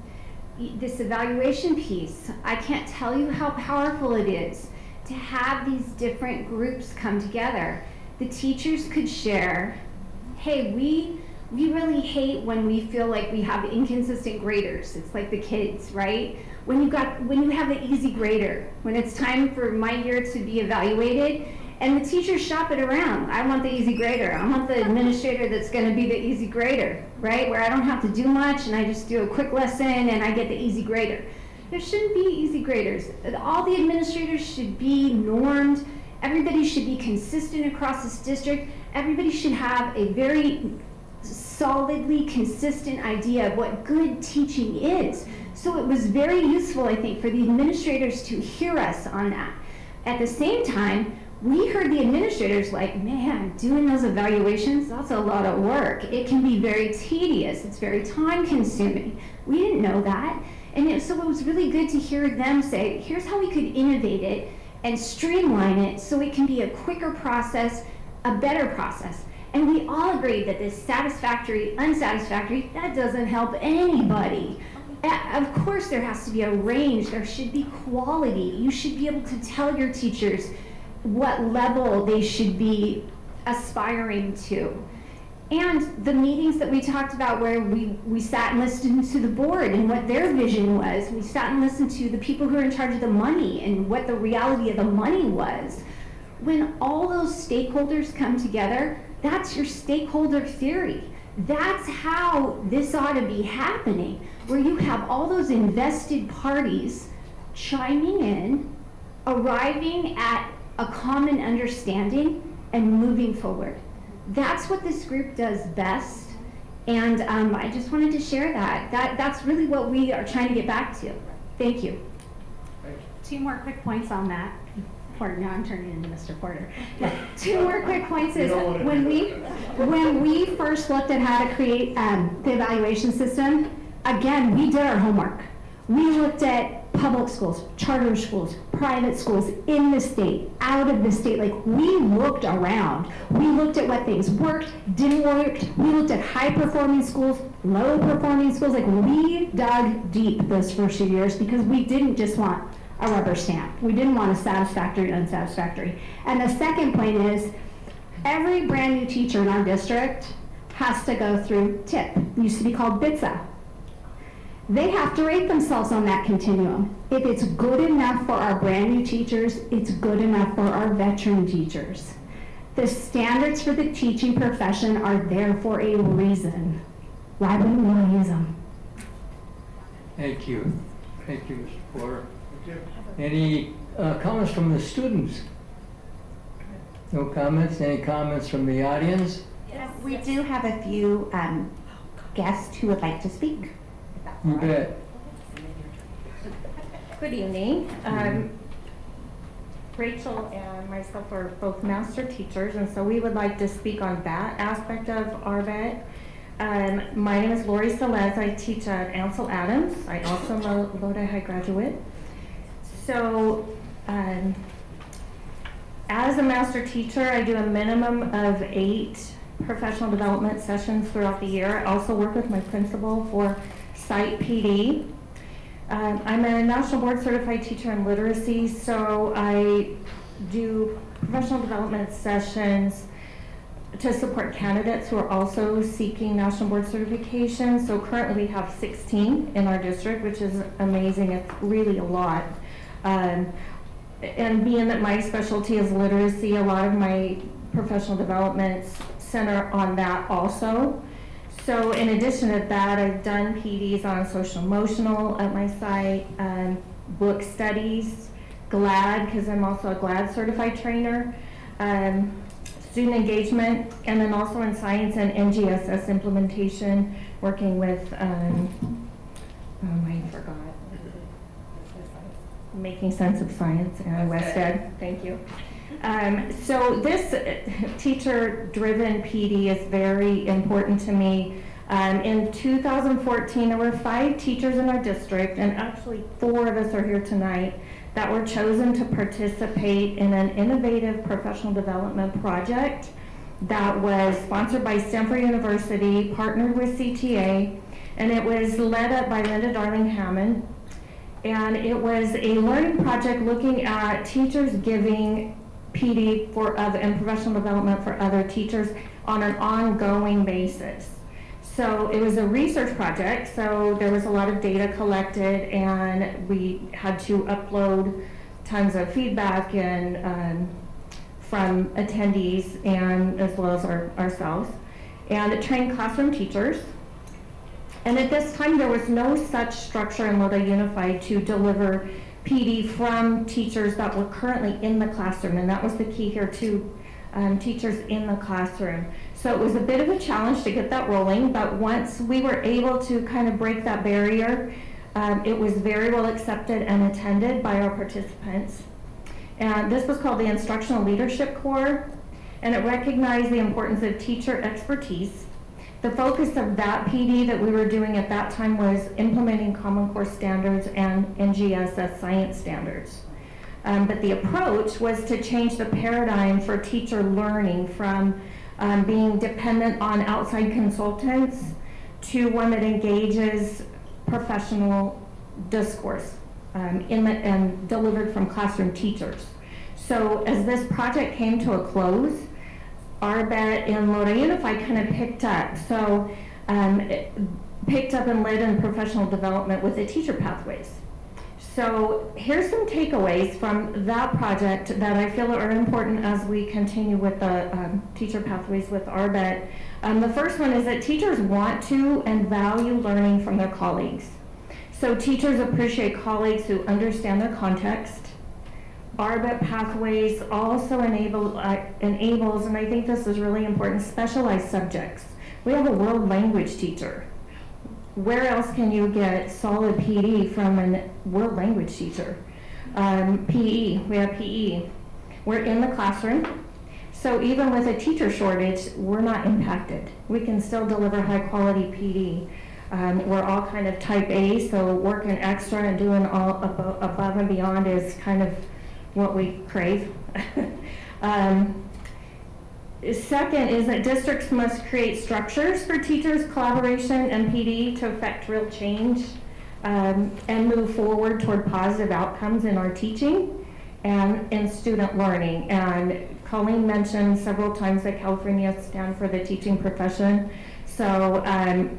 This evaluation piece, I can't tell you how powerful it is to have these different groups come together. the teachers could share, hey, we really hate when we feel like we have inconsistent graders. It's like the kids, right? When you have the easy grader, when it's time for my year to be evaluated, and the teachers shop it around. I want the easy grader. I want the administrator that's gonna be the easy grader, right? Where I don't have to do much and I just do a quick lesson and I get the easy grader. There shouldn't be easy graders. All the administrators should be normed. Everybody should be consistent across this district. Everybody should have a very solidly consistent idea of what good teaching is. So it was very useful, I think, for the administrators to hear us on that. At the same time, we heard the administrators like, man, doing those evaluations, that's a lot of work. It can be very tedious. It's very time consuming. We didn't know that. And so it was really good to hear them say, here's how we could innovate it and streamline it so it can be a quicker process, a better process. And we all agreed that this satisfactory, unsatisfactory, that doesn't help anybody. Of course there has to be a range. There should be quality. You should be able to tell your teachers what level they should be aspiring to. And the meetings that we talked about where we sat and listened to the board and what their vision was. We sat and listened to the people who are in charge of the money and what the reality of the money was. When all those stakeholders come together, that's your stakeholder theory. That's how this ought to be happening, where you have all those invested parties chiming in, arriving at a common understanding, and moving forward. That's what this group does best, and I just wanted to share that. That's really what we are trying to get back to. Thank you. Two more quick points on that. Now I'm turning into Mr. Porter. Two more quick points is when we first looked at how to create the evaluation system, again, we did our homework. We looked at public schools, charter schools, private schools in the state, out of the state. Like, we looked around. We looked at what things worked, didn't work. We looked at high-performing schools, low-performing schools. Like, we dug deep those first few years because we didn't just want a rubber stamp. We didn't want a satisfactory and unsatisfactory. And the second point is, every brand new teacher in our district has to go through TIP. It used to be called BITSA. They have to rate themselves on that continuum. If it's good enough for our brand new teachers, it's good enough for our veteran teachers. The standards for the teaching profession are there for a reason. Why wouldn't we want to use them? Thank you. Thank you, Mr. Porter. Any comments from the students? No comments? Any comments from the audience? Yes, we do have a few guests who would like to speak. You bet. Good evening. Rachel and myself are both master teachers, and so we would like to speak on that aspect of RBET. My name is Lori Salez. I teach at Ansel Adams. I also am a Lodi High graduate. So, as a master teacher, I do a minimum of 8 professional development sessions throughout the year. I also work with my principal for site PD. I'm a national board certified teacher in literacy, so I do professional development sessions to support candidates who are also seeking national board certification. So currently we have 16 in our district, which is amazing. It's really a lot. And being that my specialty is literacy, a lot of my professional developments center on that also. So in addition to that, I've done PDs on social emotional at my site, book studies, GLAD, because I'm also a GLAD certified trainer, student engagement, and then also in science and NGSS implementation, working with, I forgot. Making Sense of Science and West Ed. Thank you. So this teacher-driven PD is very important to me. In 2014, there were 5 teachers in our district, and actually 4 of us are here tonight, that were chosen to participate in an innovative professional development project that was sponsored by Stanford University, partnered with CTA, and it was led up by Linda Darling-Hammond. And it was a learning project looking at teachers giving PD and professional development for other teachers on an ongoing basis. So it was a research project, so there was a lot of data collected, and we had to upload tons of feedback and from attendees and as well as ourselves, and trained classroom teachers. And at this time, there was no such structure in Lodi Unified to deliver PD from teachers that were currently in the classroom, and that was the key here too, teachers in the classroom. So it was a bit of a challenge to get that rolling, but once we were able to kind of break that barrier, it was very well accepted and attended by our participants. And this was called the Instructional Leadership Corps, and it recognized the importance of teacher expertise. The focus of that PD that we were doing at that time was implementing Common Core standards and NGSS science standards. But the approach was to change the paradigm for teacher learning from being dependent on outside consultants to one that engages professional discourse and delivered from classroom teachers. So as this project came to a close, ARBET in Lodi Unified kind of picked up. So it picked up and led in professional development with the teacher pathways. So here's some takeaways from that project that I feel are important as we continue with the teacher pathways with ARBET. The first one is that teachers want to and value learning from their colleagues. So teachers appreciate colleagues who understand their context. ARBET pathways also enables, and I think this is really important, specialized subjects. We have a world language teacher. Where else can you get solid PD from a world language teacher? PE, we have PE. We're in the classroom, so even with a teacher shortage, we're not impacted. We can still deliver high quality PD. We're all kind of type A, so working extra and doing all above and beyond is kind of what we crave. Second is that districts must create structures for teachers' collaboration and PD to affect real change and move forward toward positive outcomes in our teaching and in student learning. And Colleen mentioned several times that California stands for the teaching profession. So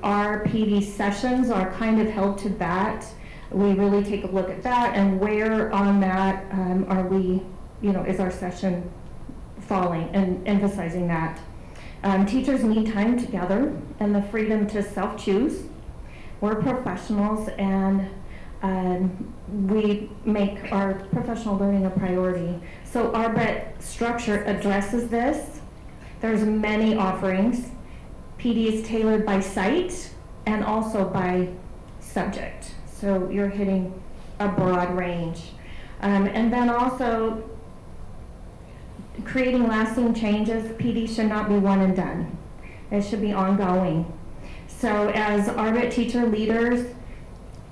our PD sessions are kind of held to that. We really take a look at that and where on that are we, is our session falling and emphasizing that. Teachers need time together and the freedom to self-choose. We're professionals and we make our professional learning a priority. So our ARBET structure addresses this. There's many offerings. PD is tailored by site and also by subject. So you're hitting a broad range. And then also creating lasting changes. PD should not be one and done. It should be ongoing. So as ARBET teacher leaders,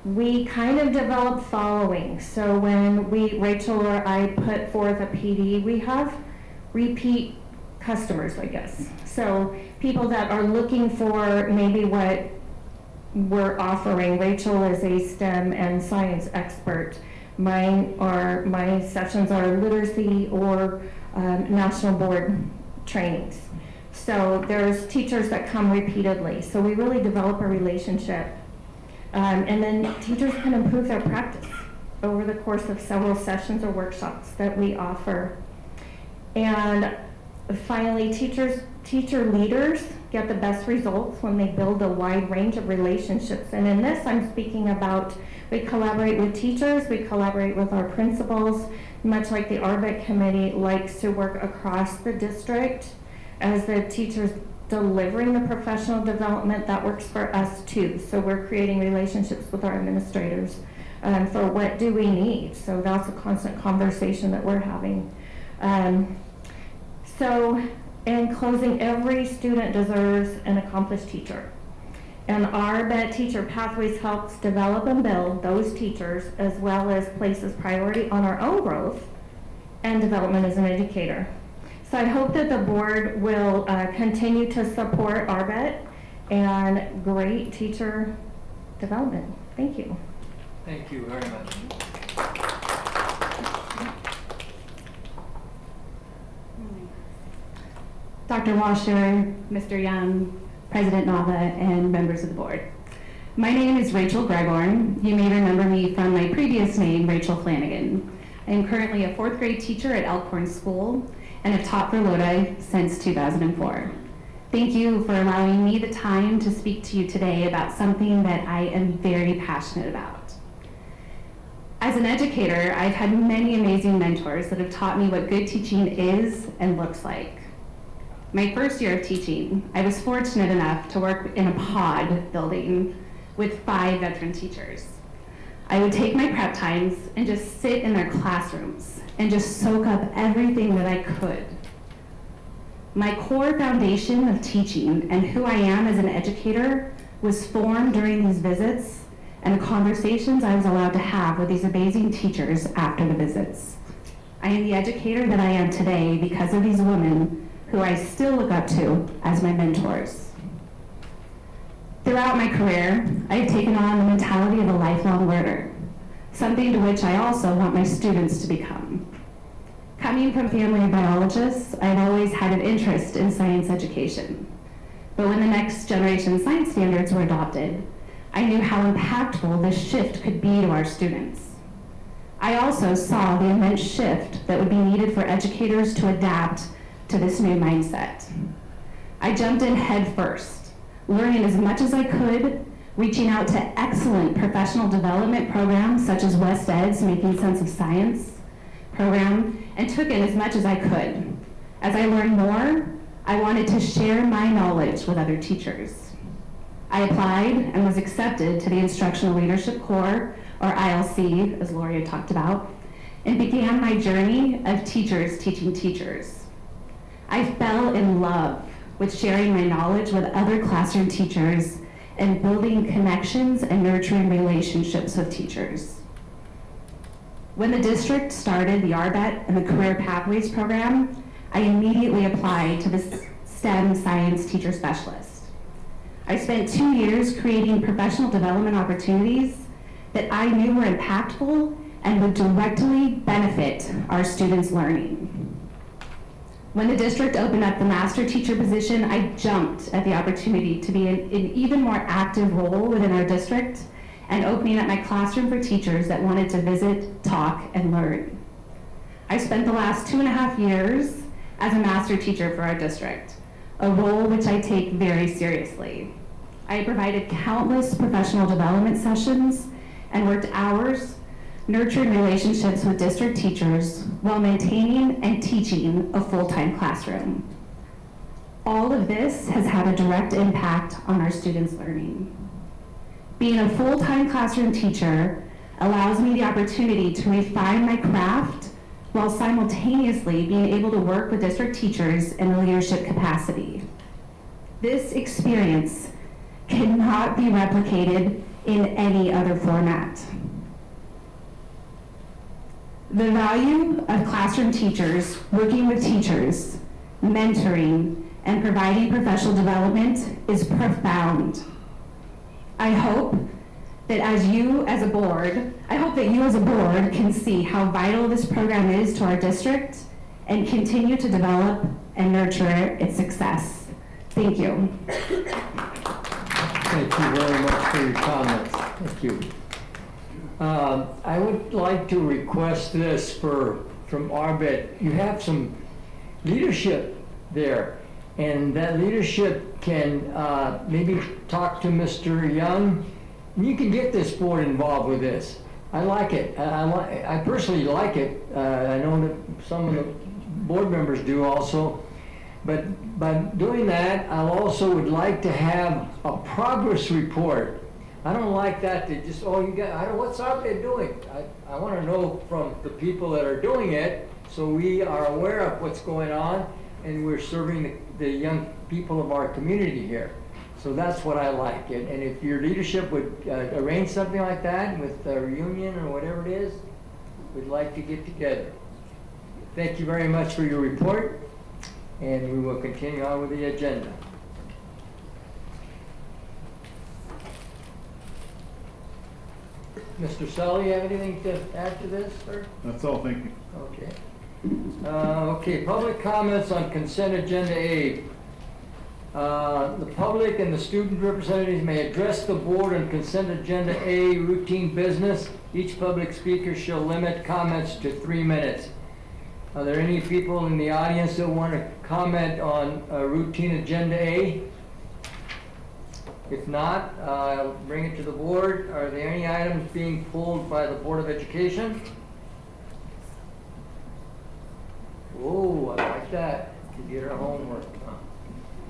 we kind of develop following. So when Rachel or I put forth a PD, we have repeat customers, I guess. So people that are looking for maybe what we're offering. Rachel is a STEM and science expert. My sessions are literacy or national board trainings. So there's teachers that come repeatedly. So we really develop a relationship. And then teachers can improve their practice over the course of several sessions or workshops that we offer. And finally, teacher leaders get the best results when they build a wide range of relationships. And in this, I'm speaking about we collaborate with teachers, we collaborate with our principals, much like the ARBET committee likes to work across the district. As the teachers delivering the professional development, that works for us too. So we're creating relationships with our administrators for what do we need. So that's a constant conversation that we're having. So in closing, every student deserves an accomplished teacher. And ARBET Teacher Pathways helps develop and build those teachers as well as places priority on our own growth and development as an educator. So I hope that the board will continue to support ARBET and great teacher development. Thank you. Thank you very much. Dr. Washer, Mr. Young, President Nava, and members of the board. My name is Rachel Gregorn. You may remember me from my previous name, Rachel Flanagan. I am currently a 4th grade teacher at Elkhorn School and have taught for Lodi since 2004. Thank you for allowing me the time to speak to you today about something that I am very passionate about. As an educator, I've had many amazing mentors that have taught me what good teaching is and looks like. My first year of teaching, I was fortunate enough to work in a pod building with 5 veteran teachers. I would take my prep times and just sit in their classrooms and just soak up everything that I could. My core foundation of teaching and who I am as an educator was formed during these visits and the conversations I was allowed to have with these amazing teachers after the visits. I am the educator that I am today because of these women who I still look up to as my mentors. Throughout my career, I have taken on the mentality of a lifelong learner, something to which I also want my students to become. Coming from a family of biologists, I've always had an interest in science education. But when the next generation science standards were adopted, I knew how impactful this shift could be to our students. I also saw the immense shift that would be needed for educators to adapt to this new mindset. I jumped in head first, learning as much as I could, reaching out to excellent professional development programs such as West Ed's Making Sense of Science program, and took in as much as I could. As I learned more, I wanted to share my knowledge with other teachers. I applied and was accepted to the Instructional Leadership Corps, or ILC, as Lori had talked about, and began my journey of teachers teaching teachers. I fell in love with sharing my knowledge with other classroom teachers and building connections and nurturing relationships with teachers. When the district started the RBET and the Career Pathways program, I immediately applied to the STEM Science Teacher Specialist. I spent 2 years creating professional development opportunities that I knew were impactful and would directly benefit our students' learning. When the district opened up the master teacher position, I jumped at the opportunity to be in an even more active role within our district and opening up my classroom for teachers that wanted to visit, talk, and learn. I spent the last 2.5 years as a master teacher for our district, a role which I take very seriously. I provided countless professional development sessions and worked hours nurturing relationships with district teachers while maintaining and teaching a full-time classroom. All of this has had a direct impact on our students' learning. Being a full-time classroom teacher allows me the opportunity to refine my craft while simultaneously being able to work with district teachers in a leadership capacity. This experience cannot be replicated in any other format. The value of classroom teachers working with teachers, mentoring, and providing professional development is profound. I hope that you as a board can see how vital this program is to our district and continue to develop and nurture its success. Thank you. Thank you very much for your comments. Thank you. I would like to request this from RBET. You have some leadership there, and that leadership can maybe talk to Mr. Young. You can get this board involved with this. I like it. I personally like it. I know that some of the board members do also. But by doing that, I also would like to have a progress report. I don't like that to just, what's RBET doing? I want to know from the people that are doing it, so we are aware of what's going on, and we're serving the young people of our community here. So that's what I like. And if your leadership would arrange something like that with a reunion or whatever it is, we'd like to get together. Thank you very much for your report, and we will continue on with the agenda. Mr. Sully, you have anything to add to this, sir? That's all, thank you. Okay. Okay, public comments on consent agenda A. The public and the student representatives may address the board on consent agenda A, routine business. Each public speaker shall limit comments to 3 minutes. Are there any people in the audience that want to comment on routine agenda A? If not, I'll bring it to the board. Are there any items being pulled by the Board of Education? Oh, I like that. To get our homework.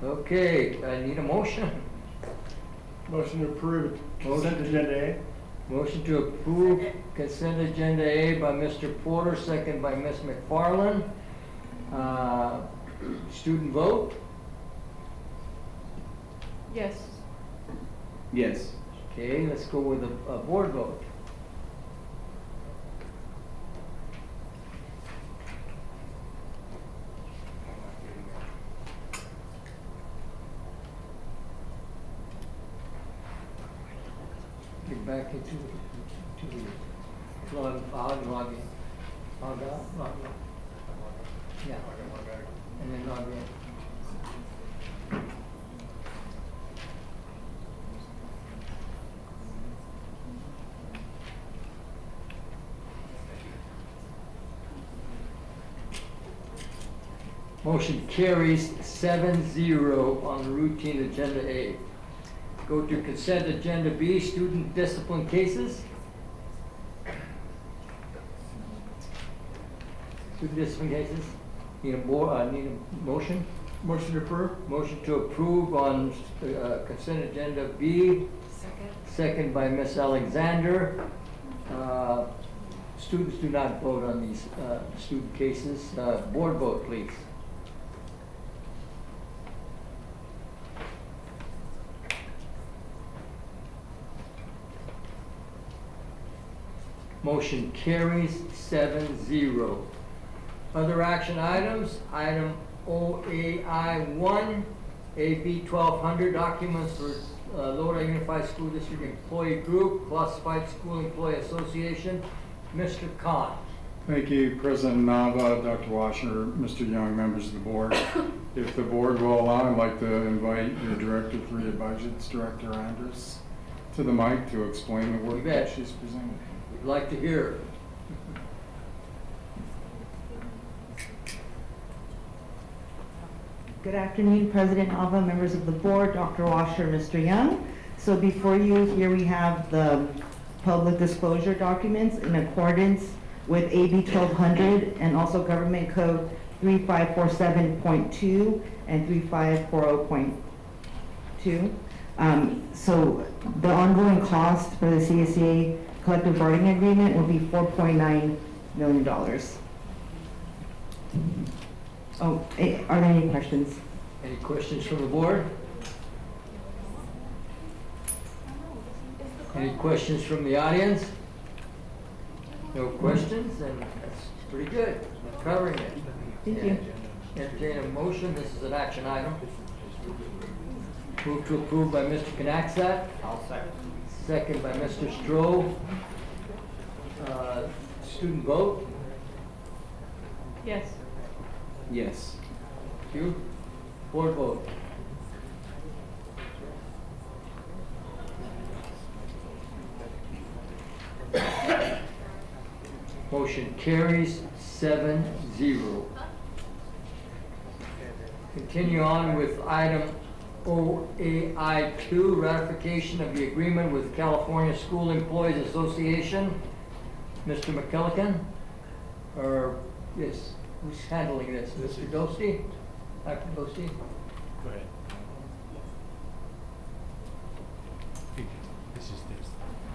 Okay, I need a motion. Motion to approve consent agenda A. Motion to approve consent agenda A by Mr. Porter, second by Ms. McFarland. Student vote? Yes. Yes. Okay, let's go with a board vote. Get back into the log in. Log out. Yeah. And then log in. Motion carries 7-0 on the routine agenda A. Go to consent agenda B, student discipline cases. Student discipline cases. Need a motion? Motion to approve. Motion to approve on consent agenda B. Second by Ms. Alexander. Students do not vote on these student cases. Board vote, please. Motion carries 7-0. Other action items, item OAI1, AB 1200 documents for Lodi Unified School District Employee Group, Classified School Employee Association. Mr. Khan. Thank you, President Nava, Dr. Washer, Mr. Young, members of the board. If the board will allow, I'd like to invite your Director for your Budgets, Director Andrus, to the mic to explain the work that she's presented. We'd like to hear. Good afternoon, President Alva, members of the board, Dr. Washer, Mr. Young. So before you, here we have the public disclosure documents in accordance with AB 1200 and also Government Code 3547.2 and 3540.2. So the ongoing cost for the CSEA collective bargaining agreement will be $4.9 million. Oh, are there any questions? Any questions from the board? Any questions from the audience? No questions, then that's pretty good. We're covering it. Thank you. Entertain a motion. This is an action item. Move to approve by Mr. Knaxat. I'll second. Second by Mr. Stroh. Student vote? Yes. Yes. Thank you. Board vote? Motion carries 7-0. Continue on with item OAI2, ratification of the agreement with California School Employees Association. Mr. McKellican, or yes, who's handling this? Mr. Dosti? Dr. Dosti? Go ahead.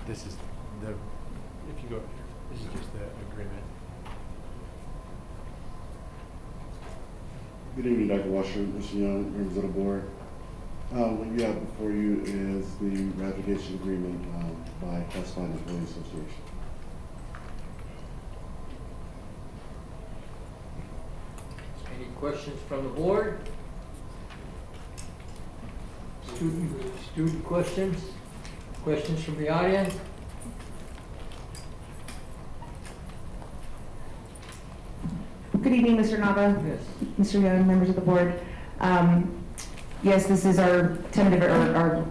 This is the, if you go up here, this is just the agreement. Good evening, Dr. Washer, Mr. Young, members of the board. What you have before you is the ratification agreement by Classified Employees Association. Any questions from the board? Student questions? Questions from the audience? Good evening, Mr. Nava, Yes. Mr. Young, members of the board. Yes, this is our tentative, or our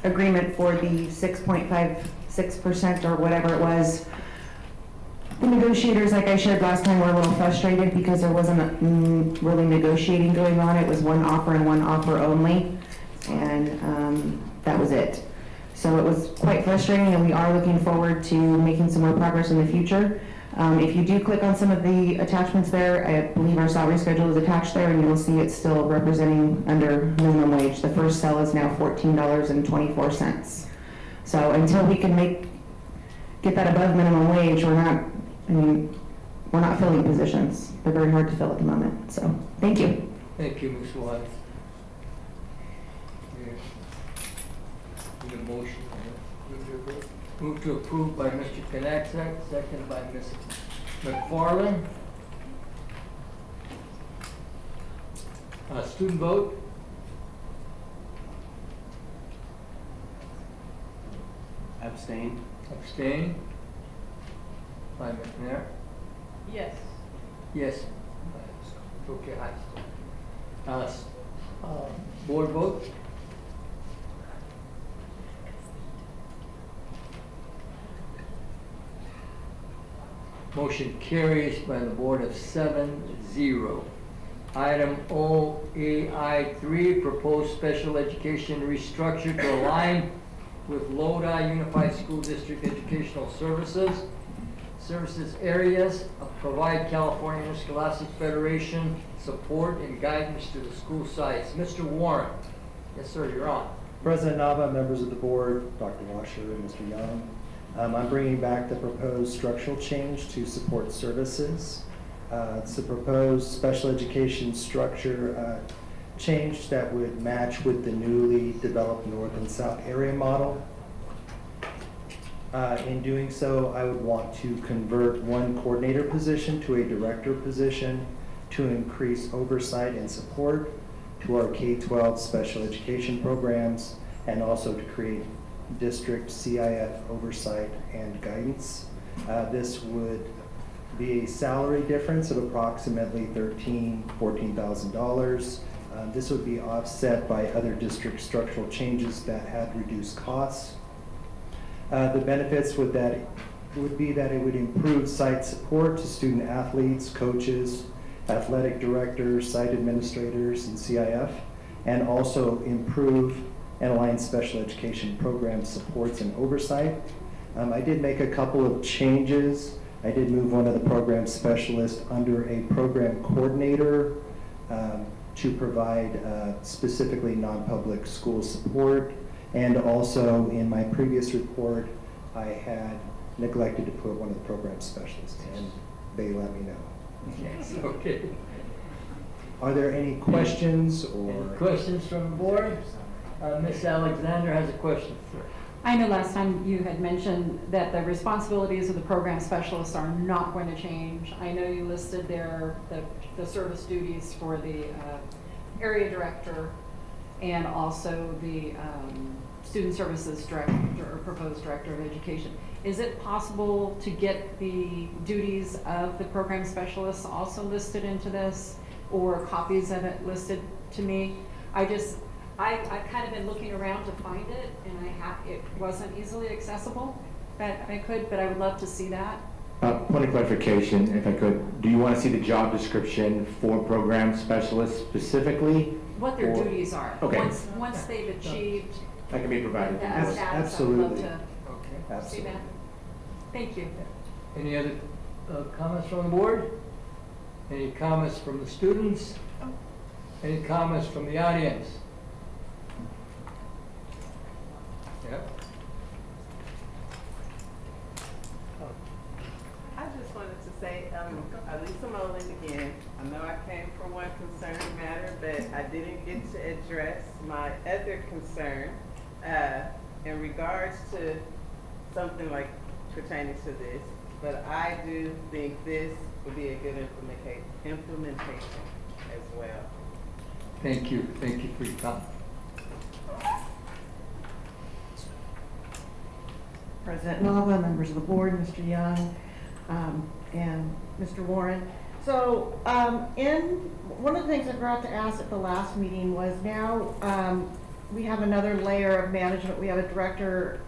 agreement for the 6.56% or whatever it was. The negotiators, like I shared last time, were a little frustrated because there wasn't really negotiating going on. It was one offer and one offer only, and that was it. So it was quite frustrating, and we are looking forward to making some more progress in the future. If you do click on some of the attachments there, I believe our salary schedule is attached there, and you will see it's still representing under minimum wage. The first cell is now $14.24. So until we can get that above minimum wage, we're not filling positions. They're very hard to fill at the moment. So thank you. Thank you, Ms. White. Need a motion? Move to approve by Mr. Knaxak, second by Ms. McFarland. Student vote? Abstain. Abstain? By McNair? Yes. Yes. Okay, high school. Board vote? Motion carries by the board of 7-0. Item OAI3, proposed special education restructure to align with Lodi Unified School District Educational Services areas, provide California Interscholastic Federation support and guidance to the school sites. Mr. Warren. Yes, sir, you're on. President Nava, members of the board, Dr. Washer, and Mr. Young. I'm bringing back the proposed structural change to support services. It's a proposed special education structure change that would match with the newly developed North and South area model. In doing so, I would want to convert one coordinator position to a director position to increase oversight and support to our K-12 special education programs, and also to create district CIF oversight and guidance. This would be a salary difference of approximately $14,000. This would be offset by other district structural changes that had reduced costs. The benefits would be that it would improve site support to student athletes, coaches, athletic directors, site administrators, and CIF, and also improve and align special education program supports and oversight. I did make a couple of changes. I did move one of the program specialists under a program coordinator to provide specifically non-public school support. And also in my previous report, I had neglected to put one of the program specialists, and they let me know. Yes, okay. Are there any questions or? Any questions from the board? Ms. Alexander has a question, sir. I know last time you had mentioned that the responsibilities of the program specialists are not going to change. I know you listed there the service duties for the area director and also the student services director or proposed director of education. Is it possible to get the duties of the program specialists also listed into this, or copies of it listed to me? I've kind of been looking around to find it, and it wasn't easily accessible. But I would love to see that. Point of clarification, if I could. Do you want to see the job description for program specialists specifically? What their duties are. Okay. Once they've achieved That can be provided. that status, Absolutely. I would love to see Absolutely. that. Thank you. Any other comments from the board? Any comments from the students? Any comments from the audience? Yep. I just wanted to say, Alisa Moland again. I know I came from one concerning matter, but I didn't get to address my other concern in regards to something like pertaining to this. But I do think this would be a good implementation as well. Thank you. Thank you for your comment. President Nava, members of the board, Mr. Young, and Mr. Warren. So, one of the things I forgot to ask at the last meeting was now, we have another layer of management. We have a director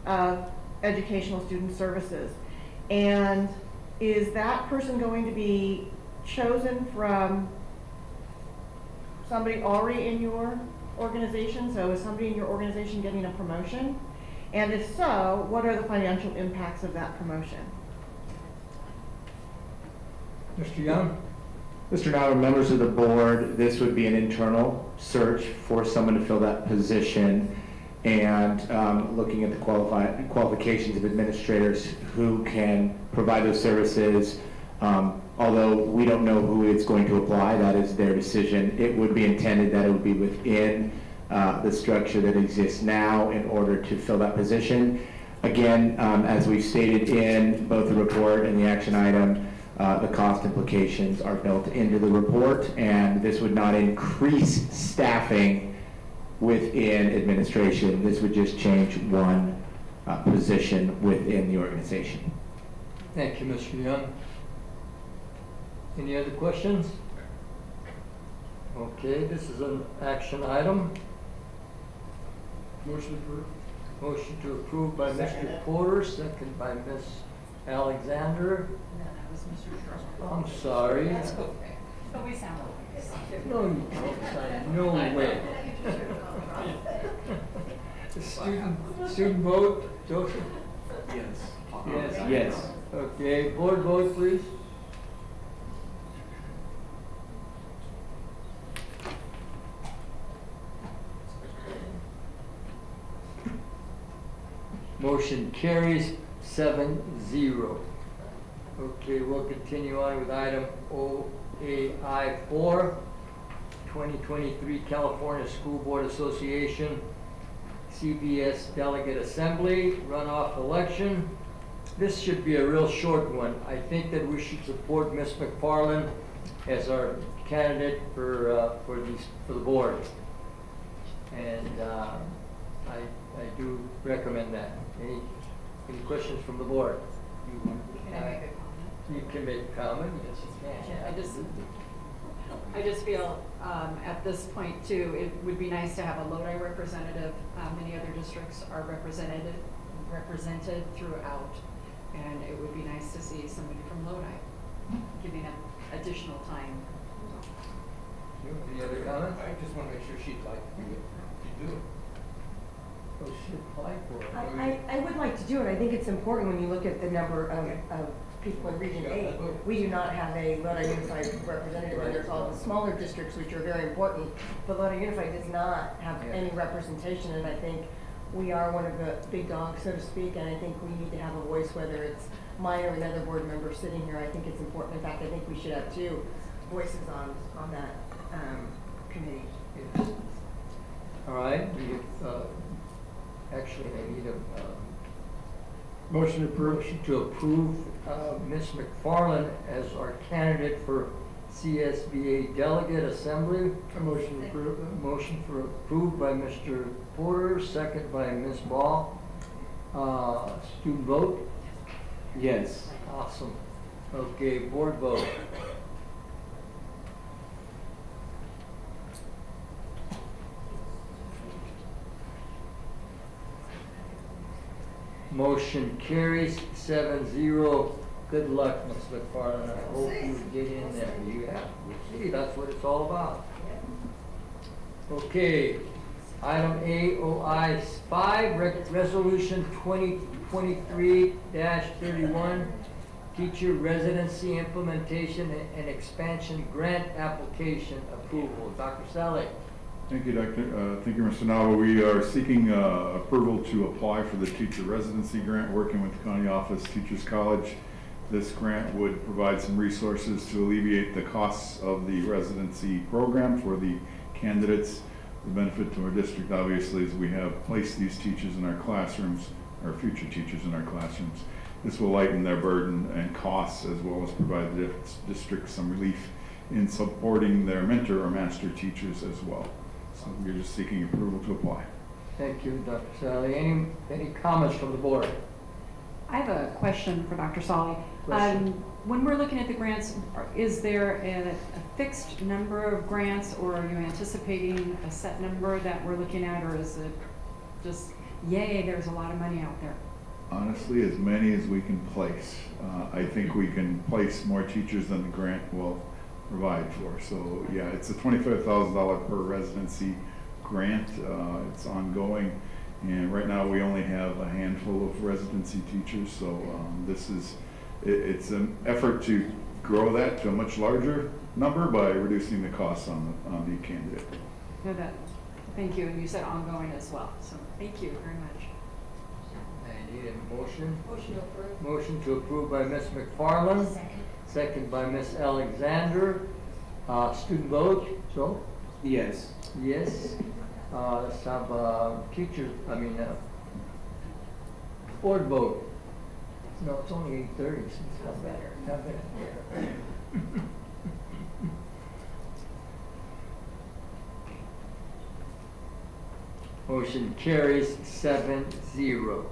of educational student services. And is that person going to be chosen from somebody already in your organization? So is somebody in your organization getting a promotion? And if so, what are the financial impacts of that promotion? Mr. Young? Mr. Nava, members of the board, this would be an internal search for someone to fill that position, and looking at the qualifications of administrators who can provide those services. Although we don't know who is going to apply, that is their decision. It would be intended that it would be within the structure that exists now in order to fill that position. Again, as we've stated in both the report and the action item, the cost implications are built into the report, and this would not increase staffing within administration. This would just change one position within the organization. Thank you, Mr. Young. Any other questions? Okay, this is an action item. Motion approved. Motion to approve by Mr. Porter, second by Ms. Alexander. No, that was Mr. Strong. I'm sorry. That's okay. But we sound like No, you don't sign. No way. Student vote, Joseph? Yes. Yes. Yes. Okay, board vote, please. Motion carries 7-0. Okay, we'll continue on with item OAI 4, 2023 California School Board Association CBS Delegate Assembly Runoff Election. This should be a real short one. I think that we should support Ms. McFarland as our candidate for the board. And I do recommend that. Any questions from the board? Can I make a comment? You can make a comment, yes, you can. I just feel at this point too, it would be nice to have a Lodi representative. Many other districts are represented throughout, and it would be nice to see somebody from Lodi, giving them additional time. Any other comments? I just want to make sure she'd like to do it. Oh, she applied for it. I would like to do it. I think it's important when you look at the number of people in Region 8. We do not have a Lodi Unified representative, and there's all the smaller districts which are very important, but Lodi Unified does not have any representation, and I think we are one of the big dogs, so to speak, and I think we need to have a voice, whether it's mine or another board member sitting here. I think it's important. In fact, I think we should have 2 voices on that committee. Yes. All right, actually, I need a Motion approved. motion to approve Ms. McFarland as our candidate for CSBA Delegate Assembly. A motion approved. Motion for approved by Mr. Porter, second by Ms. Ball. Student vote? Yes. Awesome. Okay, board vote. Motion carries 7-0. Good luck, Ms. McFarland. I hope you get in there. You have, see, that's what it's all about. Okay, item AOI 5, Resolution 2023-31, Teacher Residency Implementation and Expansion Grant Application Approval. Dr. Saleh. Thank you, Doctor. Thank you, Mr. Nava. We are seeking approval to apply for the teacher residency grant, working with the County Office Teachers College. This grant would provide some resources to alleviate the costs of the residency program for the candidates. The benefit to our district, obviously, is we have placed these teachers in our classrooms, our future teachers in our classrooms. This will lighten their burden and costs, as well as provide the district some relief in supporting their mentor or master teachers as well. So we're just seeking approval to apply. Thank you, Dr. Saleh. Any comments from the board? I have a question for Dr. Solly. Question. When we're looking at the grants, is there a fixed number of grants, or are you anticipating a set number that we're looking at, or is it just, yay, there's a lot of money out there? Honestly, as many as we can place. I think we can place more teachers than the grant will provide for. So yeah, it's a $25,000 per residency grant. It's ongoing. And right now we only have a handful of residency teachers. So it's an effort to grow that to a much larger number by reducing the costs on the candidate. No, thank you. And you said ongoing as well. So thank you very much. I need a motion. Motion to approve. Motion to approve by Ms. McFarland. Second. Second by Ms. Alexander. Student vote, Joe? Yes. Yes. Let's have board vote. No, it's only 8:30, so it's not better. Not better. Motion carries 7-0.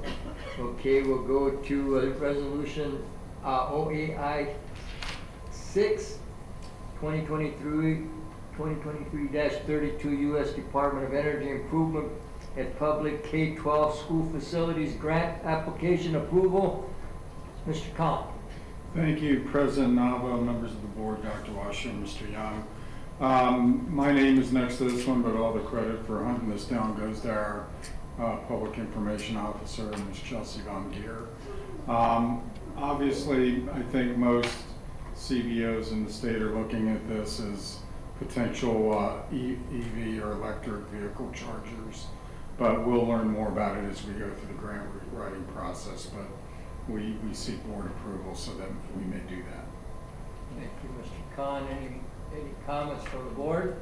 Okay, we'll go to resolution OAI 6, 2023-32 U.S. Department of Energy Improvement at Public K-12 School Facilities Grant Application Approval. Mr. Khan. Thank you, President Nava, members of the board, Dr. Washer, and Mr. Young. My name is next to this one, but all the credit for hunting this down goes to our Public Information Officer, Ms. Chelsea Von Geer. Obviously, I think most CBOs in the state are looking at this as potential EV or electric vehicle chargers, but we'll learn more about it as we go through the grant writing process, but we seek board approval so that we may do that. Thank you, Mr. Khan. Any comments from the board?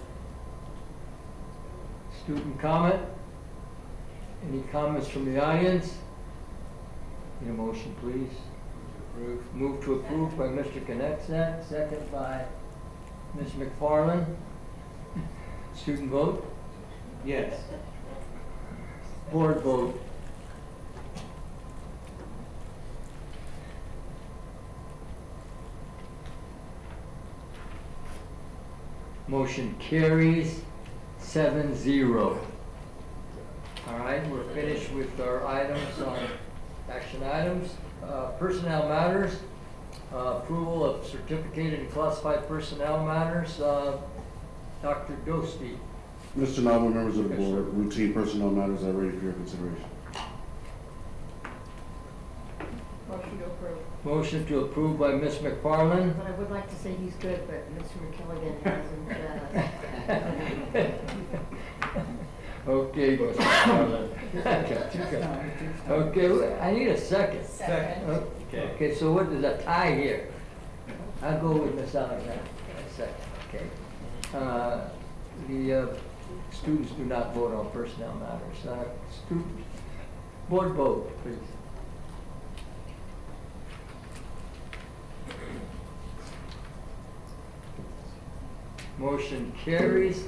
Student comment? Any comments from the audience? Need a motion, please? Move to approve by Mr. Konechak, second by Ms. McFarland. Student vote? Yes. Board vote? Motion carries 7-0. All right, we're finished with our items on action items. Personnel matters, approval of certificated and classified personnel matters. Dr. Dostie. Mr. Nava, members of the board, routine personnel matters are ready for your consideration. Motion to approve. Motion to approve by Ms. McFarland. But I would like to say he's good, but Mr. McKilligan hasn't. Okay, Ms. McFarland. Okay, I need a second. Second. Okay, so what is a tie here? I'll go with Ms. Alexander. A second, okay. The students do not vote on personnel matters. Board vote, please. Motion carries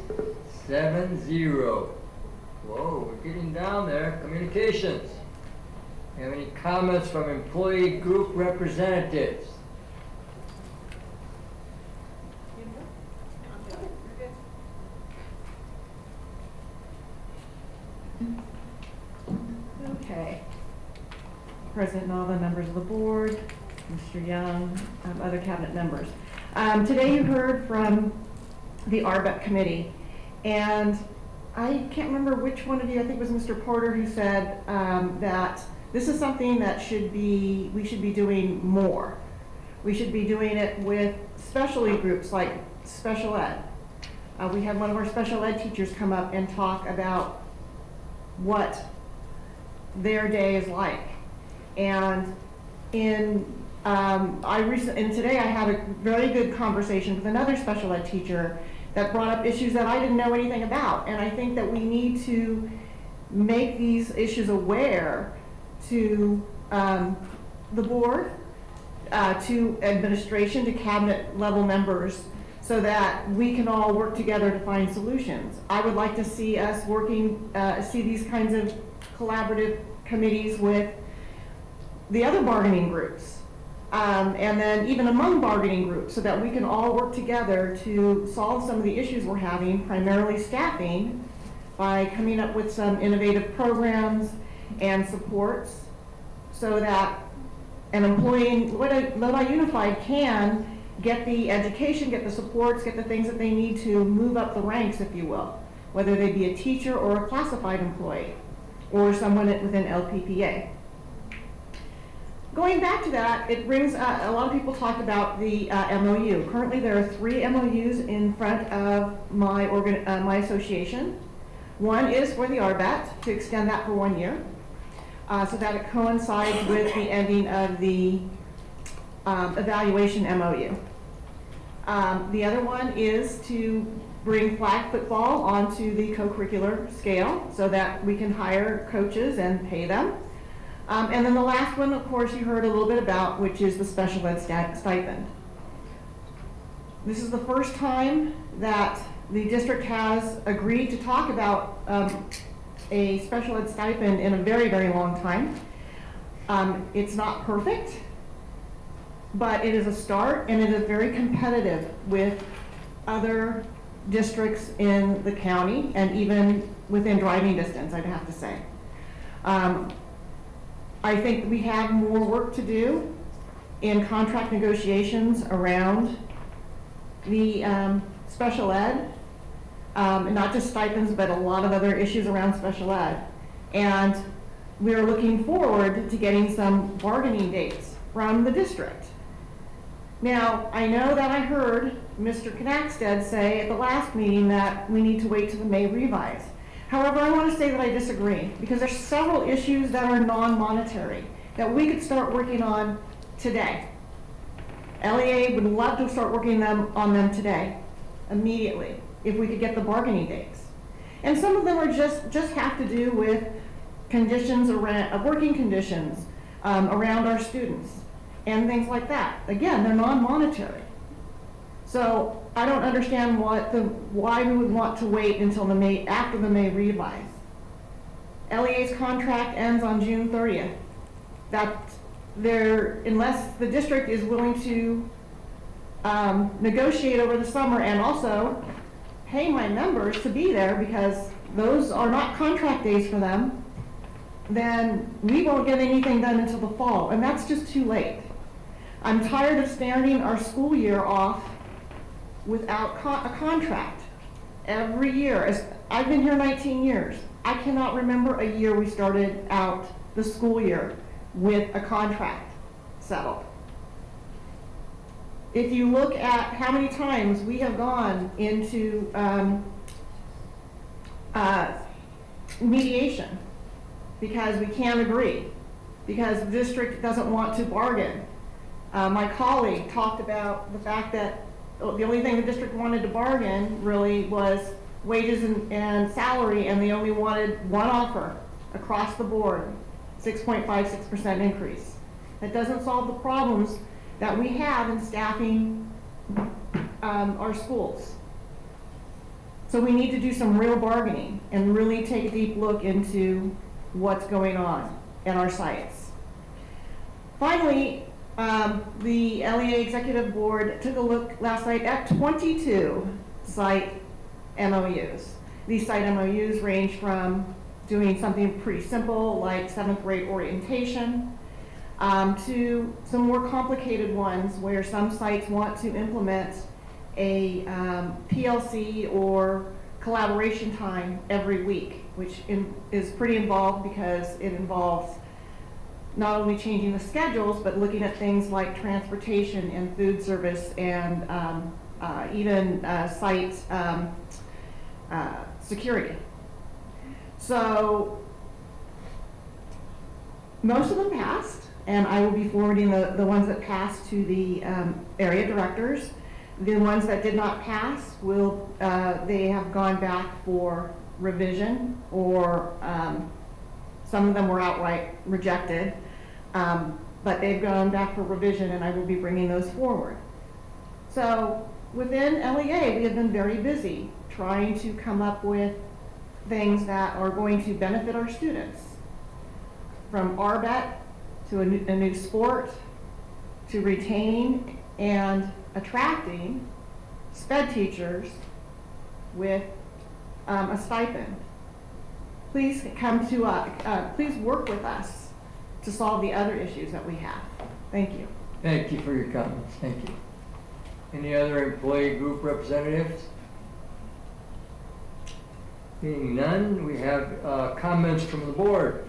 7-0. Whoa, we're getting down there. Communications. Have any comments from employee group representatives? Okay. President Nava, members of the board, Mr. Young, other cabinet members. Today you heard from the RBEC committee, and I can't remember which one of you, I think it was Mr. Porter, who said that this is something that we should be doing more. We should be doing it with specialty groups like special ed. We had one of our special ed teachers come up and talk about what their day is like. And today I had a very good conversation with another special ed teacher that brought up issues that I didn't know anything about. And I think that we need to make these issues aware to the board, to administration, to cabinet level members, so that we can all work together to find solutions. I would like to see us working, see these kinds of collaborative committees with the other bargaining groups. And then even among bargaining groups, so that we can all work together to solve some of the issues we're having, primarily staffing, by coming up with some innovative programs and supports so that an employee in Lodi Unified can get the education, get the supports, get the things that they need to move up the ranks, if you will, whether they be a teacher or a classified employee or someone within LPPA. Going back to that, it brings, a lot of people talk about the MOU. Currently, there are 3 MOUs in front of my association. One is for the RBAT, to extend that for 1 year, so that it coincides with the ending of the evaluation MOU. The other one is to bring flag football onto the co-curricular scale so that we can hire coaches and pay them. And then the last one, of course, you heard a little bit about, which is the special ed stipend. This is the first time that the district has agreed to talk about a special ed stipend in a very, very long time. It's not perfect, but it is a start, and it is very competitive with other districts in the county and even within driving distance, I'd have to say. I think we have more work to do in contract negotiations around the special ed, and not just stipends, but a lot of other issues around special ed. And we're looking forward to getting some bargaining dates from the district. Now, I know that I heard Mr. Knackstead say at the last meeting that we need to wait till the May revise. However, I want to say that I disagree, because there's several issues that are non-monetary that we could start working on today. LEA would love to start working on them today, immediately, if we could get the bargaining dates. And some of them are just have to do with conditions around, working conditions around our students and things like that. Again, they're non-monetary. So I don't understand why we would want to wait until after the May revise. LEA's contract ends on June 30th. Unless the district is willing to negotiate over the summer and also pay my members to be there, because those are not contract days for them, then we won't get anything done until the fall, and that's just too late. I'm tired of starting our school year off without a contract every year. I've been here 19 years. I cannot remember a year we started out the school year with a contract settled. If you look at how many times we have gone into mediation because we can't agree, because the district doesn't want to bargain. My colleague talked about the fact that the only thing the district wanted to bargain really was wages and salary, and they only wanted one offer across the board, 6.56% increase. That doesn't solve the problems that we have in staffing our schools. So we need to do some real bargaining and really take a deep look into what's going on at our sites. Finally, the LEA Executive Board took a look last night at 22 site MOUs. These site MOUs range from doing something pretty simple like 7th grade orientation to some more complicated ones where some sites want to implement a PLC or collaboration time every week, which is pretty involved because it involves not only changing the schedules, but looking at things like transportation and food service and even site security. So most of them passed, and I will be forwarding the ones that passed to the area directors. The ones that did not pass they have gone back for revision, or some of them were outright rejected. But they've gone back for revision, and I will be bringing those forward. So within LEA, we have been very busy trying to come up with things that are going to benefit our students, from RBET to a new sport, to retaining and attracting sped teachers with a stipend. Please come to please work with us to solve the other issues that we have. Thank you. Thank you for your comments. Thank you. Any other employee group representatives? Being none, we have comments from the board.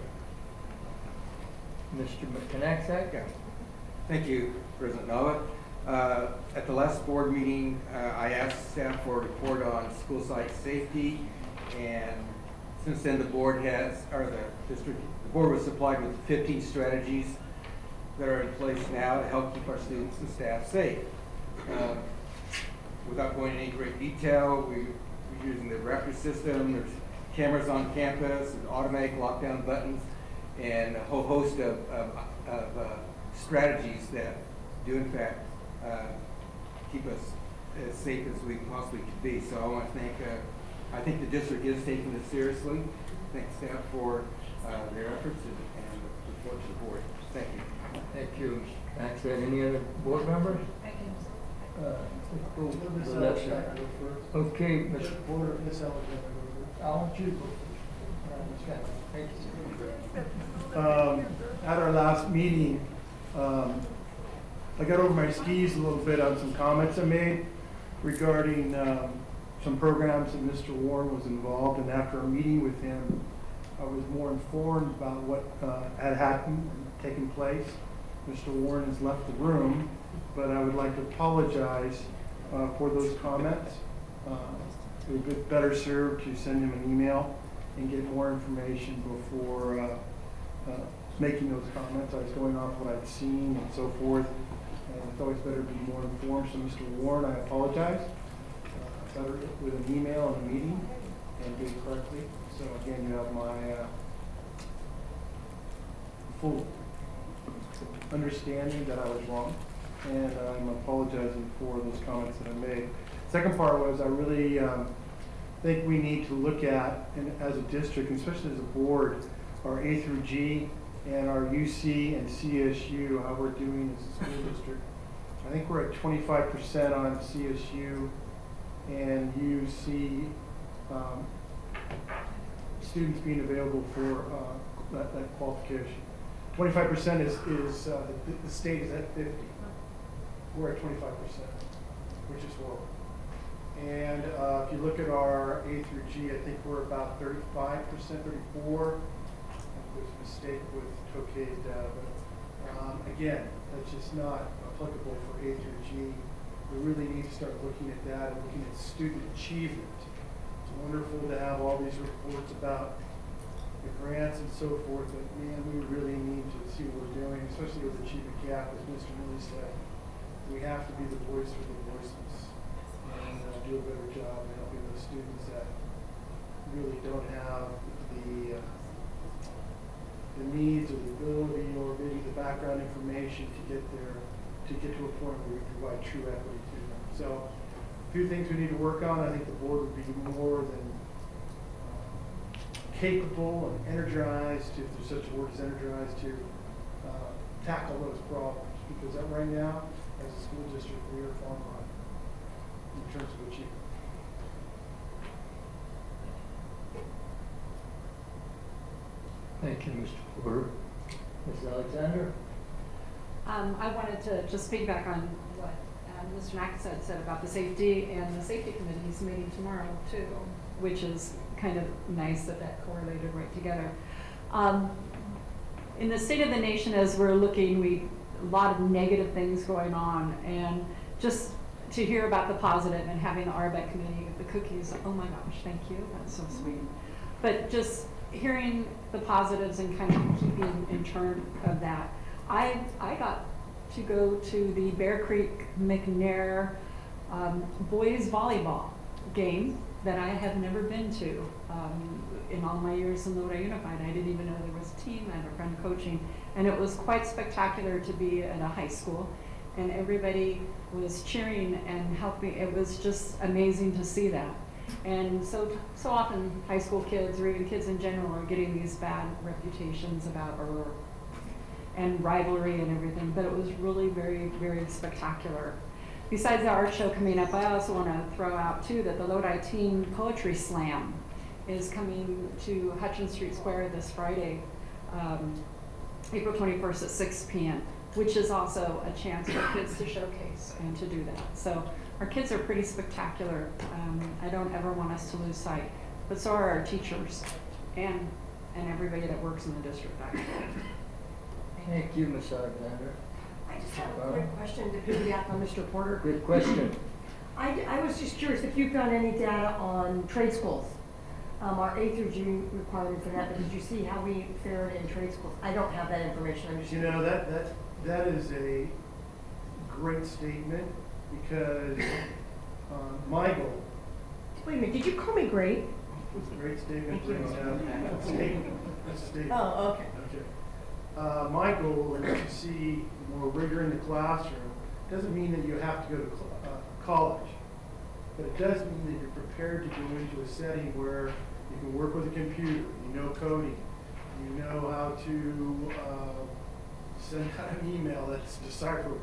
Mr. McConnell. Thank you, President Nava. At the last board meeting, I asked staff for a report on school site safety, and since then the board was supplied with 15 strategies that are in place now to help keep our students and staff safe. Without going into any great detail, we're using the raptor system, there's cameras on campus, there's automatic lockdown buttons, and a whole host of strategies that do in fact keep us as safe as we possibly could be. So I want to thank, I think the district is taking this seriously. Thank staff for their efforts and report to the board. Thank you. Thank you, Mr. Maxwell. Any other board members? Thank you. Let's go to the left side. Okay, Mr. Porter, Ms. Alexander. I want you to go first. Thank you. At our last meeting, I got over my skis a little bit on some comments I made regarding some programs that Mr. Warren was involved in. After a meeting with him, I was more informed about what had happened and taken place. Mr. Warren has left the room, but I would like to apologize for those comments. It would be better served to send him an email and get more information before making those comments. I was going off what I'd seen and so forth, and it's always better to be more informed. So Mr. Warren, I apologize. Better with an email and a meeting and do it correctly. So again, you have my full understanding that I was wrong, and I'm apologizing for those comments that I made. Second part was I really think we need to look at, and as a district, and especially as a board, our A through G and our UC and CSU, how we're doing as a school district. I think we're at 25% on CSU, and UC students being available for that qualification. 25% is the state is at 50. We're at 25%, which is horrible. And if you look at our A through G, I think we're about 35%, 34. There's a mistake with Tokay's data, but again, that's just not applicable for A through G. We really need to start looking at that and looking at student achievement. It's wonderful to have all these reports about the grants and so forth, but man, we really need to see what we're doing, especially with achievement gap, as Mr. Miller said. We have to be the voice for the voiceless and do a better job in helping those students that really don't have the needs or the ability or maybe the background information to get to a point where we provide true equity to them. So a few things we need to work on. I think the board would be more than capable and energized, if there's such a word as energized, to tackle those problems. Because right now, as a school district, we are far behind in terms of achievement. Thank you, Mr. Porter. Ms. Alexander? I wanted to just piggyback on what Mr. Mack said about the safety, and the safety committee is meeting tomorrow too, which is kind of nice that correlated right together. In the state of the nation, as we're looking, a lot of negative things going on, and just to hear about the positive and having the RBEC committee with the cookies, oh my gosh, thank you, that's so sweet. But just hearing the positives and kind of keeping in turn of that. I got to go to the Bear Creek McNair boys volleyball game that I have never been to in all my years in Lodi Unified. I didn't even know there was a team. I had a friend coaching, and it was quite spectacular to be at a high school, and everybody was cheering and helping. It was just amazing to see that. And so often high school kids, or even kids in general, are getting these bad reputations about, and rivalry and everything, but it was really very, very spectacular. Besides the art show coming up, I also want to throw out too that the Lodi Teen Poetry Slam is coming to Hutchins Street Square this Friday, April 21st at 6 p.m., which is also a chance for kids to showcase and to do that. So our kids are pretty spectacular. I don't ever want us to lose sight, but so are our teachers and everybody that works in the district, actually. Thank you, Ms. Alexander. I just have a quick question to piggyback on Mr. Porter. Good question. I was just curious if you've done any data on trade schools, our A through G requirement for that, but did you see how we fared in trade schools? I don't have that information, I'm just. You know, that is a great statement, because my goal. Wait a minute, did you call me great? It's a great statement. Thank you. Brings out a statement. It's a statement. Oh, okay. Okay. My goal is to see more rigor in the classroom. Doesn't mean that you have to go to college, but it does mean that you're prepared to go into a setting where you can work with a computer, you know coding, you know how to send out an email that's decipherable,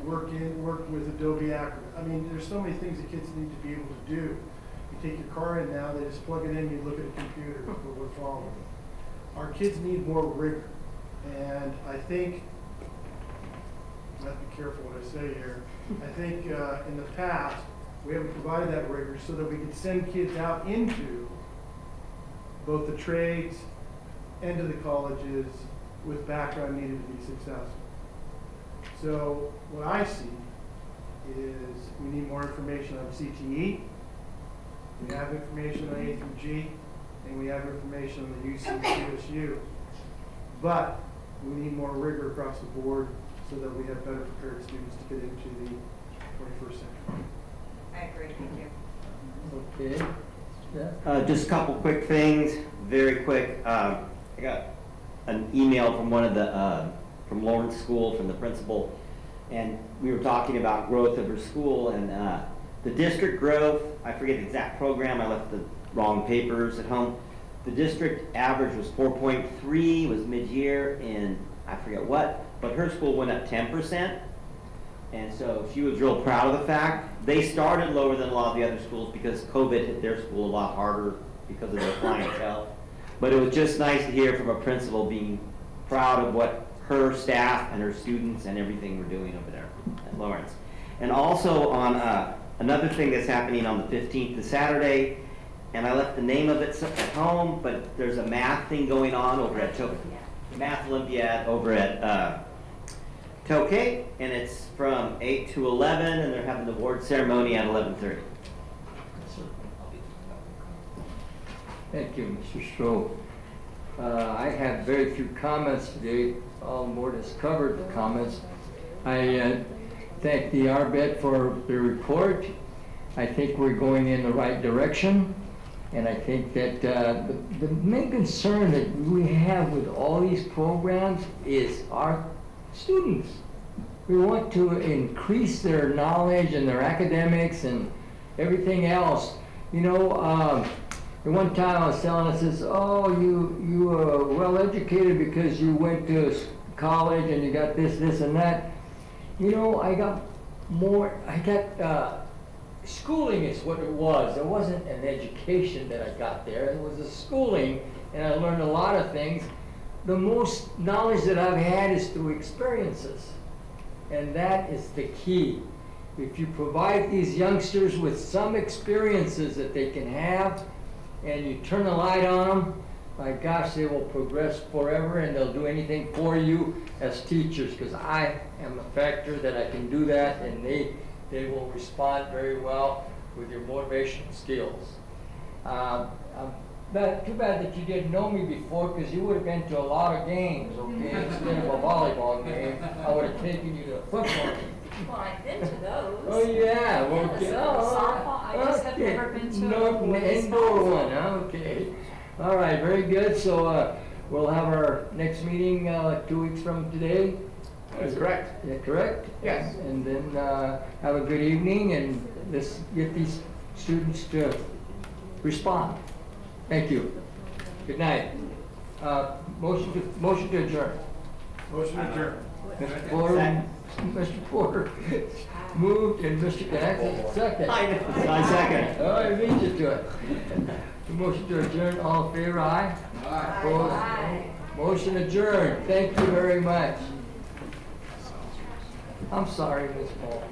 work with Adobe Acrobat. I mean, there's so many things that kids need to be able to do. You take your car in now, they just plug it in, you look at a computer, what's wrong with it. Our kids need more rigor, and I think, I have to be careful what I say here, I think in the past, we haven't provided that rigor so that we could send kids out into both the trades and to the colleges with background needed to be successful. So what I see is we need more information on CTE, we have information on A through G, and we have information on the UC and CSU. But we need more rigor across the board so that we have better prepared students to get into the 21st century. I agree, thank you. Okay. Yeah. Just a couple quick things, very quick. I got an email from one of the, from Lawrence School, from the principal, and we were talking about growth of her school, and the district growth, I forget the exact program, I left the wrong papers at home. The district average was 4.3, was mid-year in, I forget what, but her school went up 10%. And so she was real proud of the fact. They started lower than a lot of the other schools because COVID hit their school a lot harder because of their clientele. But it was just nice to hear from a principal being proud of what her staff and her students and everything were doing over there at Lawrence. And also on another thing that's happening on the 15th, this Saturday, and I left the name of it at home, but there's a math thing going on over at Math Olympiad over at Tokay, and it's from 8 to 11, and they're having the award ceremony at 11:30. Thank you, Mr. Stroh. I have very few comments today. All the board has covered the comments. I thank the RBET for the report. I think we're going in the right direction. And I think that the main concern that we have with all these programs is our students. We want to increase their knowledge and their academics and everything else. You know, at one time I was telling us this, oh, you are well educated because you went to college and you got this and that. You know, schooling is what it was. It wasn't an education that I got there. It was a schooling, and I learned a lot of things. The most knowledge that I've had is through experiences, and that is the key. If you provide these youngsters with some experiences that they can have, and you turn the light on them, my gosh, they will progress forever, and they'll do anything for you as teachers, because I am a factor that I can do that, and they will respond very well with your motivational skills. Too bad that you didn't know me before, because you would have been to a lot of games, okay? Instead of a volleyball game, I would have taken you to a football game. Well, I've been to those. Oh, yeah, well, Yes, softball, I just have never been to an indoor one, okay. All right, very good. So we'll have our next meeting 2 weeks from today. That's correct. Is that correct? Yes. And then have a good evening, and let's get these students to respond. Thank you. Good night. Motion to adjourn. Motion adjourned. Mr. Porter, Mr. Porter moved and Mr. Connect second. I second. Oh, I beat you to it. The motion to adjourn, all in favor, aye? Aye. Opposed? Motion adjourned. Thank you very much. I'm sorry, Ms. Paul.